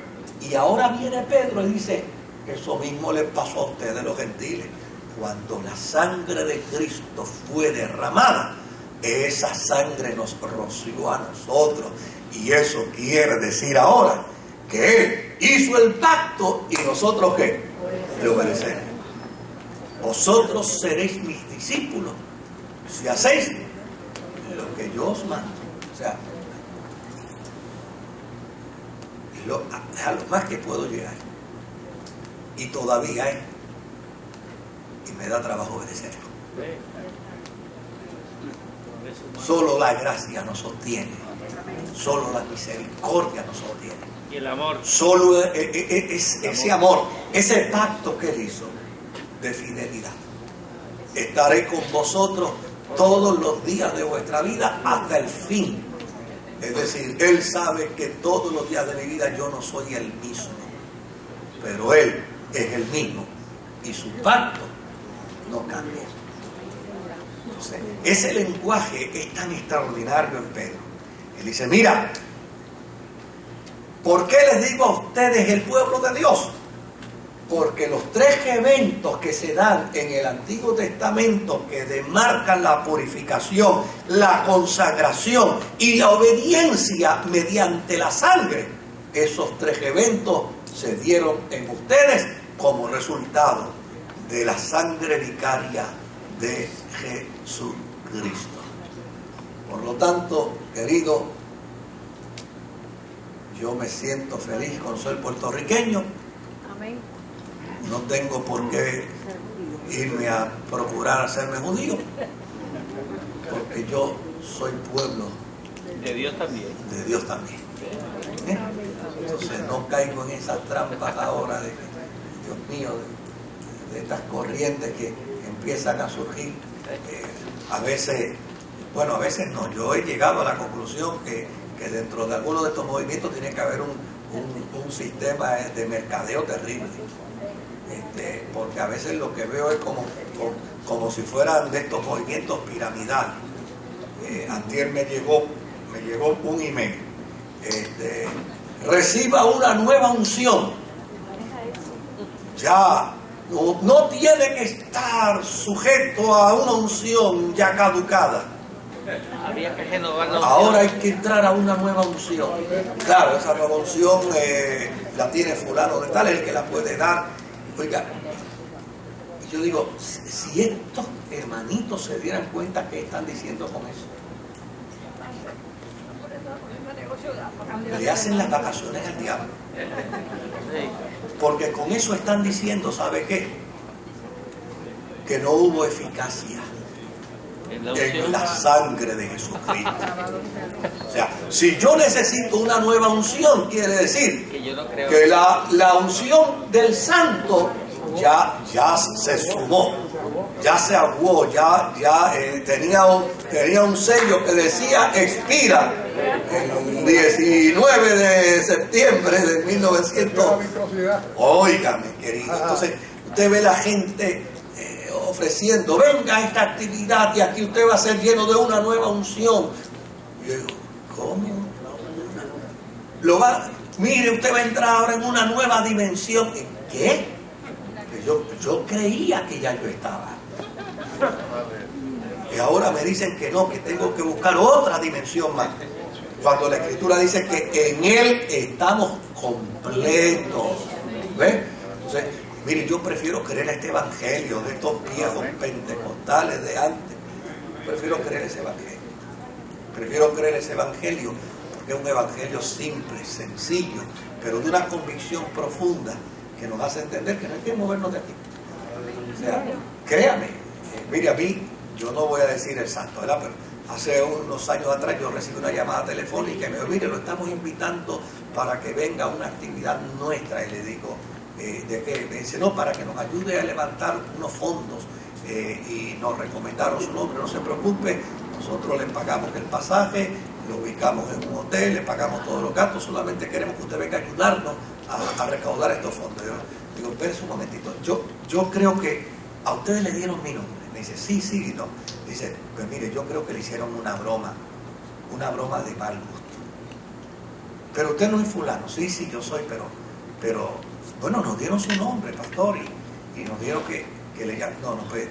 Y ahora viene Pedro y dice, eso mismo le pasó a ustedes los gentiles. Cuando la sangre de Cristo fue derramada, esa sangre nos roció a nosotros. Y eso quiere decir ahora que Él hizo el pacto y nosotros ¿qué? Le obedecemos. Vosotros seréis mis discípulos si hacéis lo que yo os mando. O sea, es a lo más que puedo llegar. Y todavía hay. Y me da trabajo obedecerlo. Solo la gracia nos sostiene. Solo la misericordia nos sostiene. Y el amor. Solo ese amor, ese pacto que Él hizo de fidelidad. Estaré con vosotros todos los días de vuestra vida hasta el fin. Es decir, Él sabe que todos los días de mi vida yo no soy el mismo, pero Él es el mismo y su pacto no cambia. Entonces, ese lenguaje es tan extraordinario en Pedro. Él dice, mira, ¿por qué les digo a ustedes el pueblo de Dios? Porque los tres eventos que se dan en el Antiguo Testamento que demarcan la purificación, la consagración y la obediencia mediante la sangre, esos tres eventos se dieron en ustedes como resultado de la sangre vicaria de Jesucristo. Por lo tanto, querido, yo me siento feliz con ser puertorriqueño. Amén. No tengo por qué irme a procurar hacerme judío, porque yo soy pueblo De Dios también. de Dios también. Entonces no caigo en esas trampas ahora de, Dios mío, de estas corrientes que empiezan a surgir. A veces no, yo he llegado a la conclusión que dentro de algunos de estos movimientos tiene que haber un sistema de mercadeo terrible. Porque a veces lo que veo es como si fueran de estos movimientos piramidales. Antier me llegó un email. Reciba una nueva unción. Ya no tiene que estar sujeto a una unción ya caducada. Había que renovar la Ahora hay que entrar a una nueva unción. Claro, esa nueva unción la tiene fulano de tal, el que la puede dar. Oiga, yo digo, si estos hermanitos se dieran cuenta que están diciendo con eso, le hacen las vacaciones al diablo. Porque con eso están diciendo, ¿sabe qué? Que no hubo eficacia en la sangre de Jesucristo. O sea, si yo necesito una nueva unción, quiere decir que yo no creo que la unción del santo ya se sumó, ya se aguó, tenía un sello que decía expira el 19 de septiembre de 1900. Óigame, querido. Entonces, usted ve la gente ofreciendo, venga a esta actividad y aquí usted va a ser lleno de una nueva unción. Y yo digo, ¿cómo? Mire, usted va a entrar ahora en una nueva dimensión. ¿Qué? Yo creía que ya yo estaba. Y ahora me dicen que no, que tengo que buscar otra dimensión más. Cuando la Escritura dice que en Él estamos completos. ¿Ves? Entonces, mire, yo prefiero creer este evangelio de estos viejos pentecostales de antes. Prefiero creer ese evangelio. Prefiero creer ese evangelio porque es un evangelio simple, sencillo, pero de una convicción profunda que nos hace entender que no hay que movernos de aquí. O sea, créame, mire, a mí, yo no voy a decir el santo, ¿verdad? Pero hace unos años atrás yo recibí una llamada telefónica y me dijo, mire, lo estamos invitando para que venga a una actividad nuestra. Y le digo, ¿de qué? Me dice, no, para que nos ayude a levantar unos fondos. Y nos recomendaron su nombre, no se preocupe, nosotros le pagamos el pasaje, lo ubicamos en un hotel, le pagamos todos los gastos, solamente queremos que usted venga a ayudarnos a recaudar estos fondos. Yo digo, espérense un momentito, yo creo que a ustedes le dieron mi nombre. Me dice, sí, y no. Dice, pues mire, yo creo que le hicieron una broma de mal gusto. Pero usted no es fulano. Sí, yo soy, pero bueno, nos dieron su nombre, pastor, y nos dieron que pues,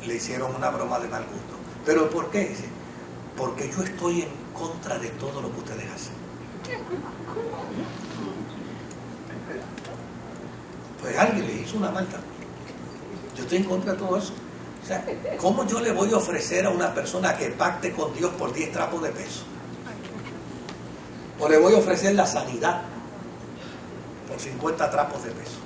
le hicieron una broma de mal gusto. ¿Pero por qué? Dice, porque yo estoy en contra de todo lo que ustedes hacen. Pues alguien le hizo una maldad. Yo estoy en contra de todo eso. O sea, ¿cómo yo le voy a ofrecer a una persona que pacte con Dios por 10 trapos de peso? O le voy a ofrecer la sanidad por 50 trapos de peso.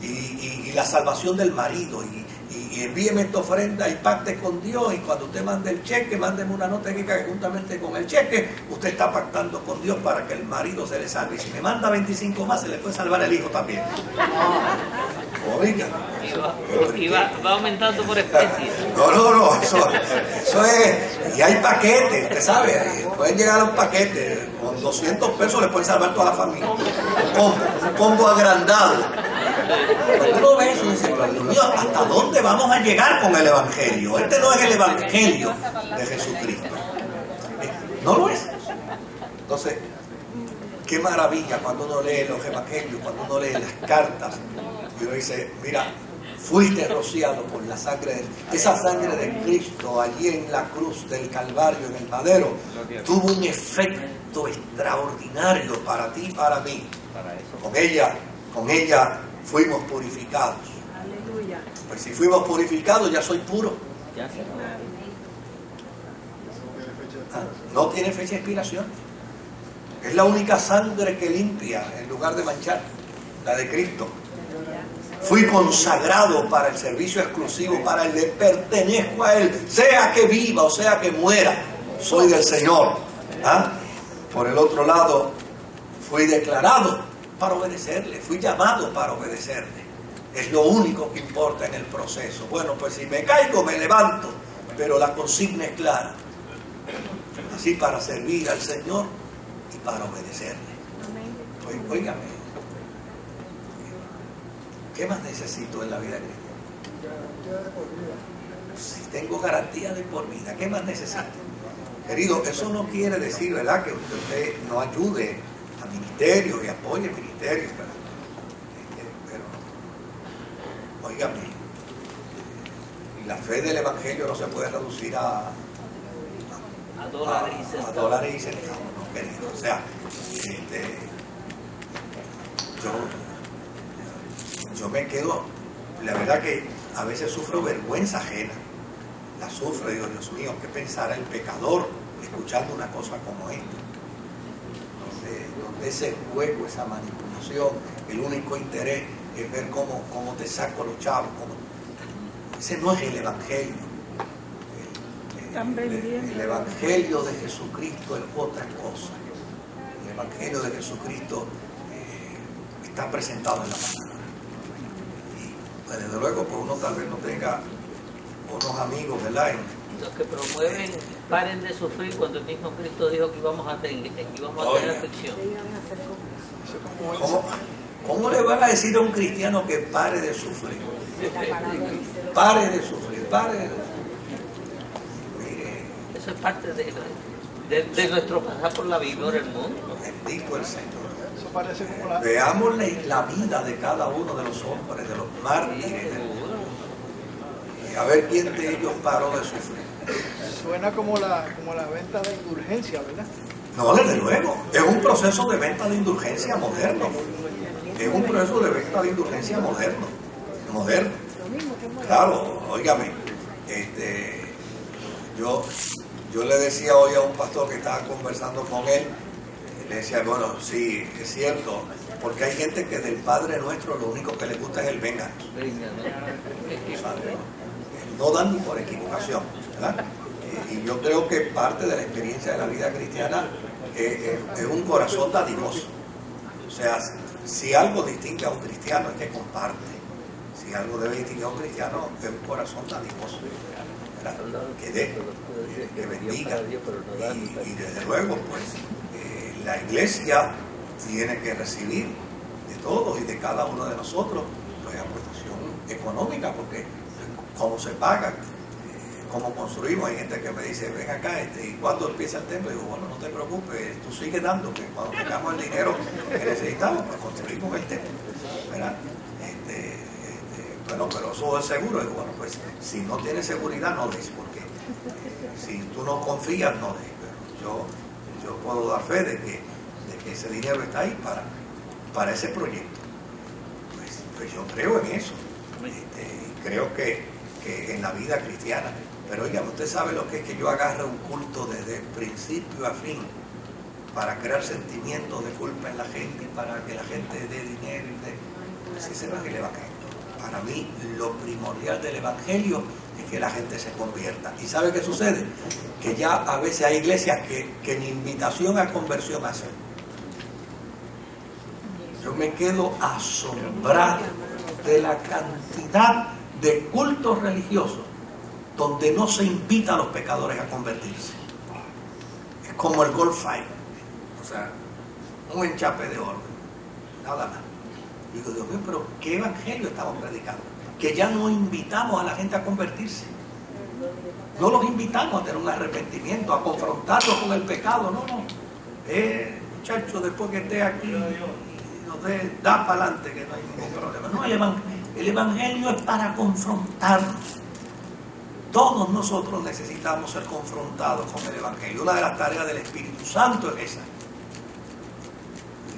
Y la salvación del marido. Y envíeme esta ofrenda y pacte con Dios. Y cuando usted mande el cheque, mándeme una nota que juntamente con el cheque, usted está pactando con Dios para que el marido se le salve. Y si me manda 25 más, se le puede salvar el hijo también. Oiga. Y va aumentando por especie. No, eso es. Y hay paquetes, usted sabe. Pueden llegar a un paquete. Con 200 pesos le pueden salvar toda la familia. Combo agrandado. Pero tú lo ves y dices, Dios mío, ¿hasta dónde vamos a llegar con el Evangelio? Este no es el Evangelio de Jesucristo. No lo es. Entonces, qué maravilla cuando uno lee los Evangelios, cuando uno lee las cartas, y uno dice, mira, fuiste rociado por la sangre esa sangre de Cristo allí en la cruz del Calvario, en el madero, tuvo un efecto extraordinario para ti y para mí. Con ella fuimos purificados. Aleluya. Pues si fuimos purificados, ya soy puro. No tiene fecha de expiración. Es la única sangre que limpia en lugar de manchar, la de Cristo. Fui consagrado para el servicio exclusivo, para el de pertenezco a Él, sea que viva o sea que muera, soy del Señor. Por el otro lado, fui declarado para obedecerle, fui llamado para obedecerle. Es lo único que importa en el proceso. Bueno, pues si me caigo, me levanto, pero la consigna es clara. Así para servir al Señor y para obedecerle. Pues, óigame, ¿qué más necesito en la vida cristiana? Garantía de por vida. Si tengo garantía de por vida, ¿qué más necesito? Querido, eso no quiere decir, ¿verdad?, que usted no ayude a ministerio y apoye ministerios, pero óigame, la fe del Evangelio no se puede reducir a dólares y centavos, no, querido. O sea, yo me quedo, la verdad que a veces sufro vergüenza ajena, la sufro, digo, Dios mío, ¿qué pensará el pecador escuchando una cosa como esta? Donde ese juego, esa manipulación, el único interés es ver cómo te saco los chavos. Ese no es el Evangelio. El Evangelio de Jesucristo es otra cosa. El Evangelio de Jesucristo está presentado en la palabra. Y pues, desde luego, pues uno tal vez no tenga unos amigos, ¿verdad? Los que promueven paren de sufrir cuando el mismo Cristo dijo que íbamos a tener aflicción. ¿Cómo le van a decir a un cristiano que pare de sufrir? Pare de sufrir. Mire, eso es parte de nuestro pasar por la vida en el mundo. Bendito el Señor. Eso parece como la... Veamos la vida de cada uno de los hombres, de los mártires del mundo. Y a ver quién de ellos paró de sufrir. Suena como la venta de indulgencia, ¿verdad? No, desde luego. Es un proceso de venta de indulgencia moderno. Es un proceso de venta de indulgencia moderno. Claro, óigame. Yo le decía hoy a un pastor que estaba conversando con él, le decía, bueno, sí, es cierto, porque hay gente que del Padre Nuestro lo único que le gusta es el venga. No dan ni por equivocación, ¿verdad? Y yo creo que parte de la experiencia de la vida cristiana es un corazón dadivoso. O sea, si algo distingue a un cristiano es que comparte. Si algo debe distinguir a un cristiano es un corazón dadivoso, ¿verdad? Que bendiga. Y desde luego, pues, la iglesia tiene que recibir de todos y de cada uno de nosotros, pues, aportación económica, porque cómo se paga, cómo construimos. Hay gente que me dice, ven acá, ¿y cuándo empieza el templo? Y digo, bueno, no te preocupes, tú sigue dando, que cuando tengamos el dinero que necesitamos, pues construimos el templo, ¿verdad? Bueno, pero eso es seguro. Digo, bueno, pues si no tienes seguridad, no des, porque si tú no confías, no des. Pero yo puedo dar fe de que ese dinero está ahí para ese proyecto. Pues yo creo en eso. Creo que en la vida cristiana. Pero oigan, usted sabe lo que es que yo agarre un culto desde principio a fin para crear sentimientos de culpa en la gente y para que la gente dé dinero pues ese no es el evangelio. Para mí lo primordial del evangelio es que la gente se convierta. ¿Y sabe qué sucede? Que ya a veces hay iglesias que ni invitación a conversión hacen. Yo me quedo asombrado de la cantidad de cultos religiosos donde no se invita a los pecadores a convertirse. Es como el Gold Fight, o sea, un enchape de oro, nada más. Digo, Dios mío, pero ¿qué evangelio estamos predicando? Que ya no invitamos a la gente a convertirse. No los invitamos a tener un arrepentimiento, a confrontarlos con el pecado. No. Muchachos, después que esté aquí, da para adelante, que no hay ningún problema. No, el evangelio es para confrontarnos. Todos nosotros necesitamos ser confrontados con el evangelio. Una de las tareas del Espíritu Santo es esa.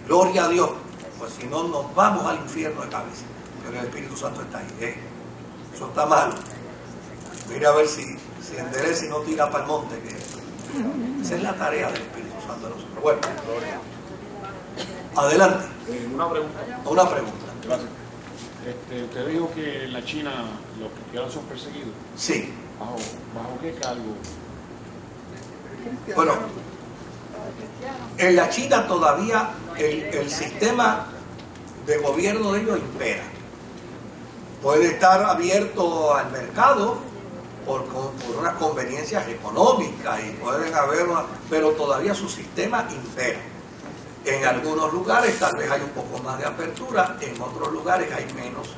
Gloria a Dios, pues si no nos vamos al infierno de cabeza. Pero el Espíritu Santo está ahí. Eso está mal. Mira a ver si endereza y no tira para el monte. Esa es la tarea del Espíritu Santo de nosotros. Bueno, adelante. Una pregunta. Gracias. Usted dijo que en la China los cristianos son perseguidos. Sí. ¿Bajo qué cargo? Bueno, en la China todavía el sistema de gobierno de ellos impera. Puede estar abierto al mercado por unas conveniencias económicas y pueden haber, pero todavía su sistema impera. En algunos lugares tal vez hay un poco más de apertura, en otros lugares hay menos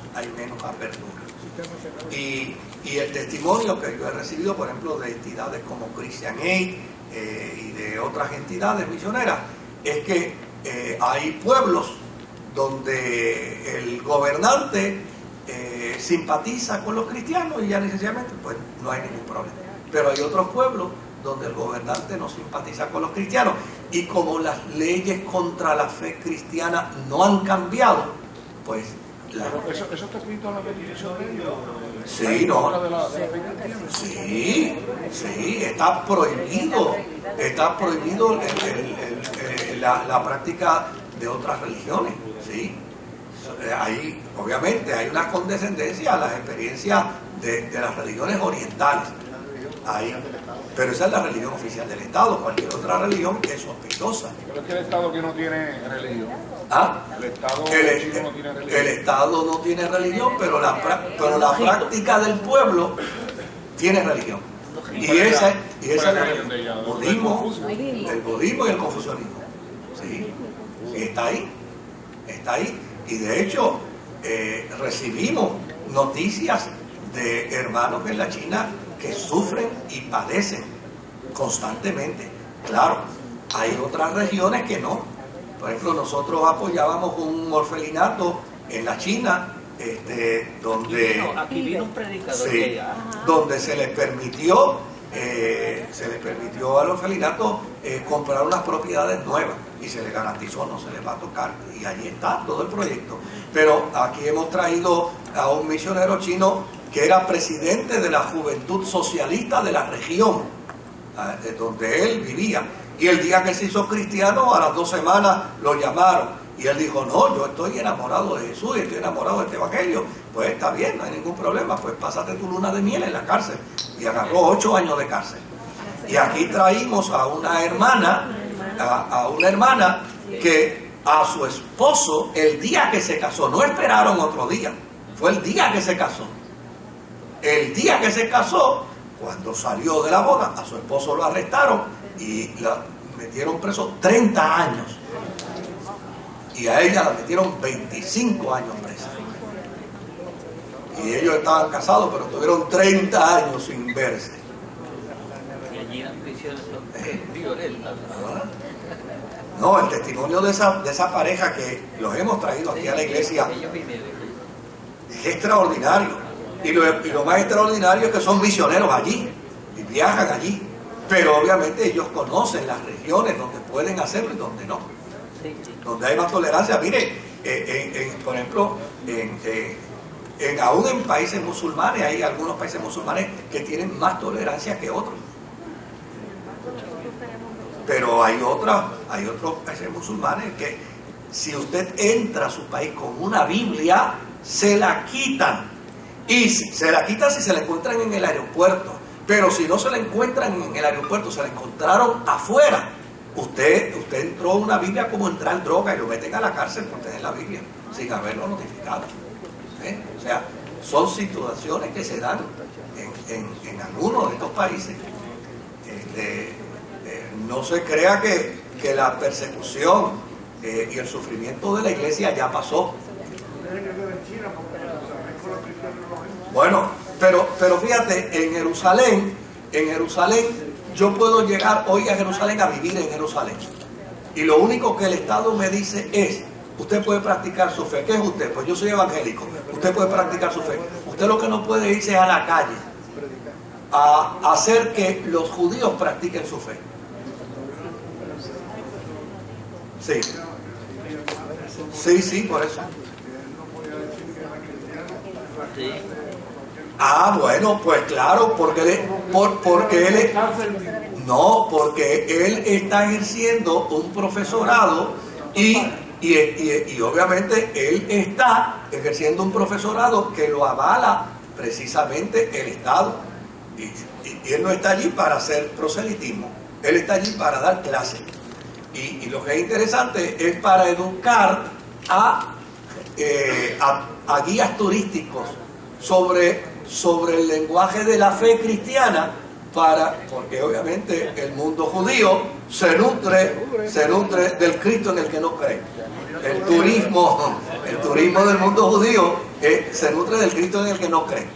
apertura. Y el testimonio que yo he recibido, por ejemplo, de entidades como Christian Aid y de otras entidades misioneras, es que hay pueblos donde el gobernante simpatiza con los cristianos y ya necesariamente pues no hay ningún problema. Pero hay otros pueblos donde el gobernante no simpatiza con los cristianos y como las leyes contra la fe cristiana no han cambiado, pues ¿Eso está escrito en la Constitución de ellos? Sí, no. Sí, está prohibido la práctica de otras religiones, sí. Ahí, obviamente, hay una condescendencia a las experiencias de las religiones orientales. Ahí. Pero esa es la religión oficial del Estado. Cualquier otra religión es sospechosa. Pero es que el Estado que no tiene religión. El Estado no tiene religión. El Estado no tiene religión, pero la práctica del pueblo tiene religión. Y esa es la religión. El budismo y el confucianismo. Sí, está ahí. Y de hecho, recibimos noticias de hermanos en la China que sufren y padecen constantemente. Claro, hay otras regiones que no. Por ejemplo, nosotros apoyábamos un orfelinato en la China, donde aquí vino un predicador sí, donde se les permitió al orfelinato comprar unas propiedades nuevas y se les garantizó, no se les va a tocar, y allí está todo el proyecto. Pero aquí hemos traído a un misionero chino que era presidente de la Juventud Socialista de la región donde él vivía, y el día que se hizo cristiano, a las 2 semanas lo llamaron y él dijo: no, yo estoy enamorado de Jesús y estoy enamorado de este evangelio. Pues está bien, no hay ningún problema, pues pásate tu luna de miel en la cárcel. Y agarró 8 años de cárcel. Y aquí traímos a una hermana que a su esposo, el día que se casó, no esperaron otro día, fue el día que se casó. El día que se casó, cuando salió de la boda, a su esposo lo arrestaron y la metieron preso 30 años. Y a ella la metieron 25 años presa. y ellos estaban casados, pero tuvieron 30 años sin verse. Y allí las prisiones son violentas. No, el testimonio de esa pareja que los hemos traído aquí a la iglesia Ellos vinieron. es extraordinario. Y lo más extraordinario es que son misioneros allí y viajan allí. Pero obviamente ellos conocen las regiones donde pueden hacerlo y donde no. Sí. Donde hay más tolerancia. Mire, por ejemplo, aún en países musulmanes, hay algunos países musulmanes que tienen más tolerancia que otros. Pero hay otros países musulmanes que si usted entra a su país con una Biblia, se la quitan. Y se la quitan si se la encuentran en el aeropuerto. Pero si no se la encuentran en el aeropuerto, se la encontraron afuera. Usted entró una Biblia como entrar droga y lo meten a la cárcel por tener la Biblia, sin haberlo notificado. O sea, son situaciones que se dan en algunos de estos países. No se crea que la persecución y el sufrimiento de la iglesia ya pasó. Bueno, pero fíjate, en Jerusalén, yo puedo llegar hoy a Jerusalén a vivir en Jerusalén. Y lo único que el Estado me dice es, usted puede practicar su fe. ¿Qué es usted? Pues yo soy evangélico. Usted puede practicar su fe. Usted lo que no puede irse es a la calle a hacer que los judíos practiquen su fe. Sí, por eso. Sí. Ah, bueno, pues claro, porque él está ejerciendo un profesorado y obviamente él está ejerciendo un profesorado que lo avala precisamente el Estado. Y él no está allí para hacer proselitismo, él está allí para dar clases. Y lo que es interesante es para educar a guías turísticos sobre el lenguaje de la fe cristiana, porque obviamente el mundo judío se nutre del Cristo en el que no cree. El turismo del mundo judío se nutre del Cristo en el que no cree.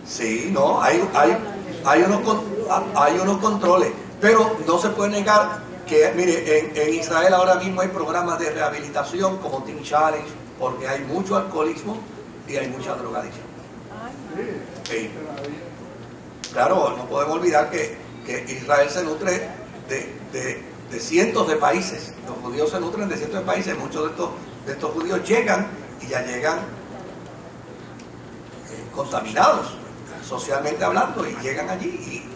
Sí, no, hay unos controles, pero no se puede negar que, mire, en Israel ahora mismo hay programas de rehabilitación como Teen Challenge, porque hay mucho alcoholismo y hay mucha drogadicción. Sí. Claro, no podemos olvidar que Israel se nutre de cientos de países. Los judíos se nutren de cientos de países. Muchos de estos judíos llegan y ya llegan contaminados, socialmente hablando, y llegan allí. Y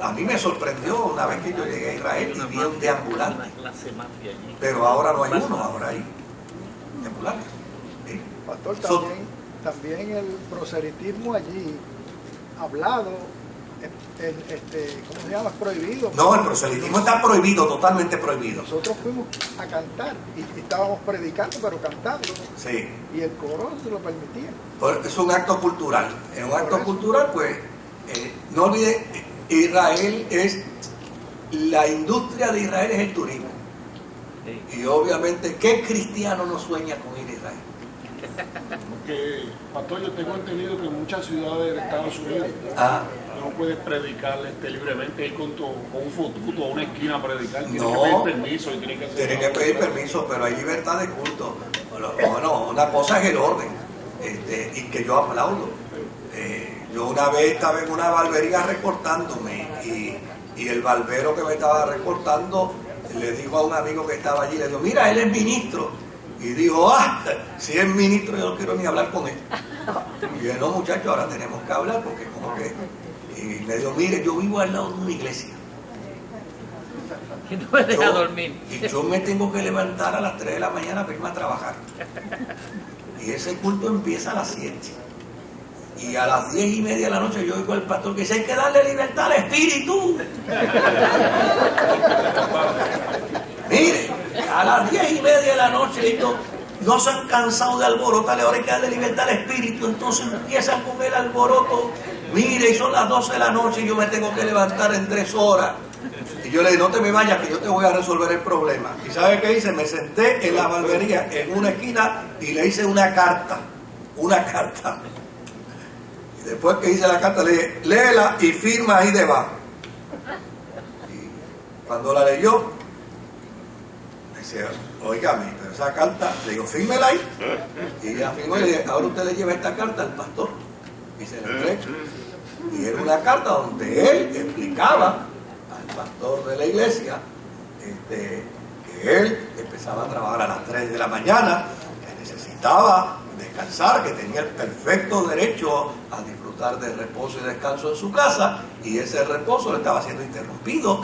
a mí me sorprendió una vez que yo llegué a Israel y vi un deambulante. Pero ahora no hay uno, ahora hay deambulantes. ¿Sí? Pastor, también el proselitismo allí, hablado, ¿cómo se llama? ¿Es prohibido? No, el proselitismo está prohibido, totalmente prohibido. Nosotros fuimos a cantar y estábamos predicando, pero cantando. Sí. Y el coro se lo permitía. Es un acto cultural. En un acto cultural, pues, no olviden, Israel la industria de Israel es el turismo. Sí. Y obviamente, ¿qué cristiano no sueña con ir a Israel? Porque, pastor, yo tengo entendido que en muchas ciudades de Estados Unidos no puedes predicar libremente, ir con un fotuto a una esquina a predicar. Tienes que pedir permiso y tienes que pedir permiso, pero hay libertad de culto. Bueno, una cosa es el orden, y que yo aplaudo. Yo una vez estaba en una barbería recortándome y el barbero que me estaba recortando le dijo a un amigo que estaba allí, le dijo, mira, él es ministro. Y dijo, si es ministro yo no quiero ni hablar con él. Y yo, no, muchachos, ahora tenemos que hablar porque como que... Y le dijo, mire, yo vivo al lado de una iglesia. Y no me deja dormir. Y yo me tengo que levantar a las 3 de la mañana para irme a trabajar. Y ese culto empieza a las 7. Y a las 10:30 de la noche yo oigo al pastor que dice, hay que darle libertad al espíritu. Mire, a las 10:30 de la noche ellos no se han cansado de alborotarle, ahora hay que darle libertad al espíritu, entonces empiezan con el alboroto. Mire, y son las 12 de la noche y yo me tengo que levantar en 3 horas. Y yo le dije, no te me vayas que yo te voy a resolver el problema. ¿Y sabe qué hice? Me senté en la barbería en una esquina y le hice una carta. Y después que hice la carta le dije, léela y firma ahí debajo. Y cuando la leyó, me decía, óigame, pero esa carta, le digo, fírmela ahí. Y ella firmó y le dije, ahora usted le lleva esta carta al pastor. Y se la entregué. Y era una carta donde él explicaba al pastor de la iglesia que él empezaba a trabajar a las 3 de la mañana, que necesitaba descansar, que tenía el perfecto derecho a disfrutar de reposo y descanso en su casa, y ese reposo le estaba siendo interrumpido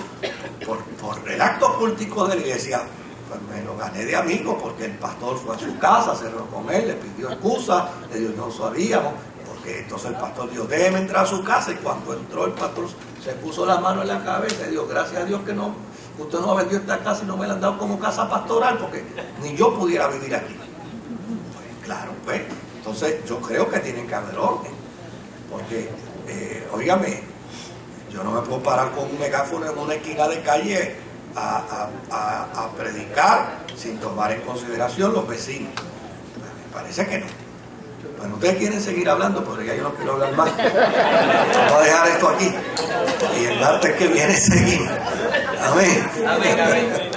por el acto cultico de la iglesia. Pues me lo gané de amigo porque el pastor fue a su casa, cerró con él, le pidió excusa, le dijo no sabíamos, porque entonces el pastor dijo déjeme entrar a su casa, y cuando entró el pastor se puso la mano en la cabeza y dijo gracias a Dios que no, usted no ha vendido esta casa y no me la han dado como casa pastoral porque ni yo pudiera vivir aquí. Pues claro, pues entonces yo creo que tienen que haber orden, porque óigame, yo no me puedo parar con un megáfono en una esquina de calle a predicar sin tomar en consideración los vecinos. Me parece que no. Bueno, ustedes quieren seguir hablando, pero ya yo no quiero hablar más. Vamos a dejar esto aquí y el martes que viene seguimos. Amén. Amén, amén.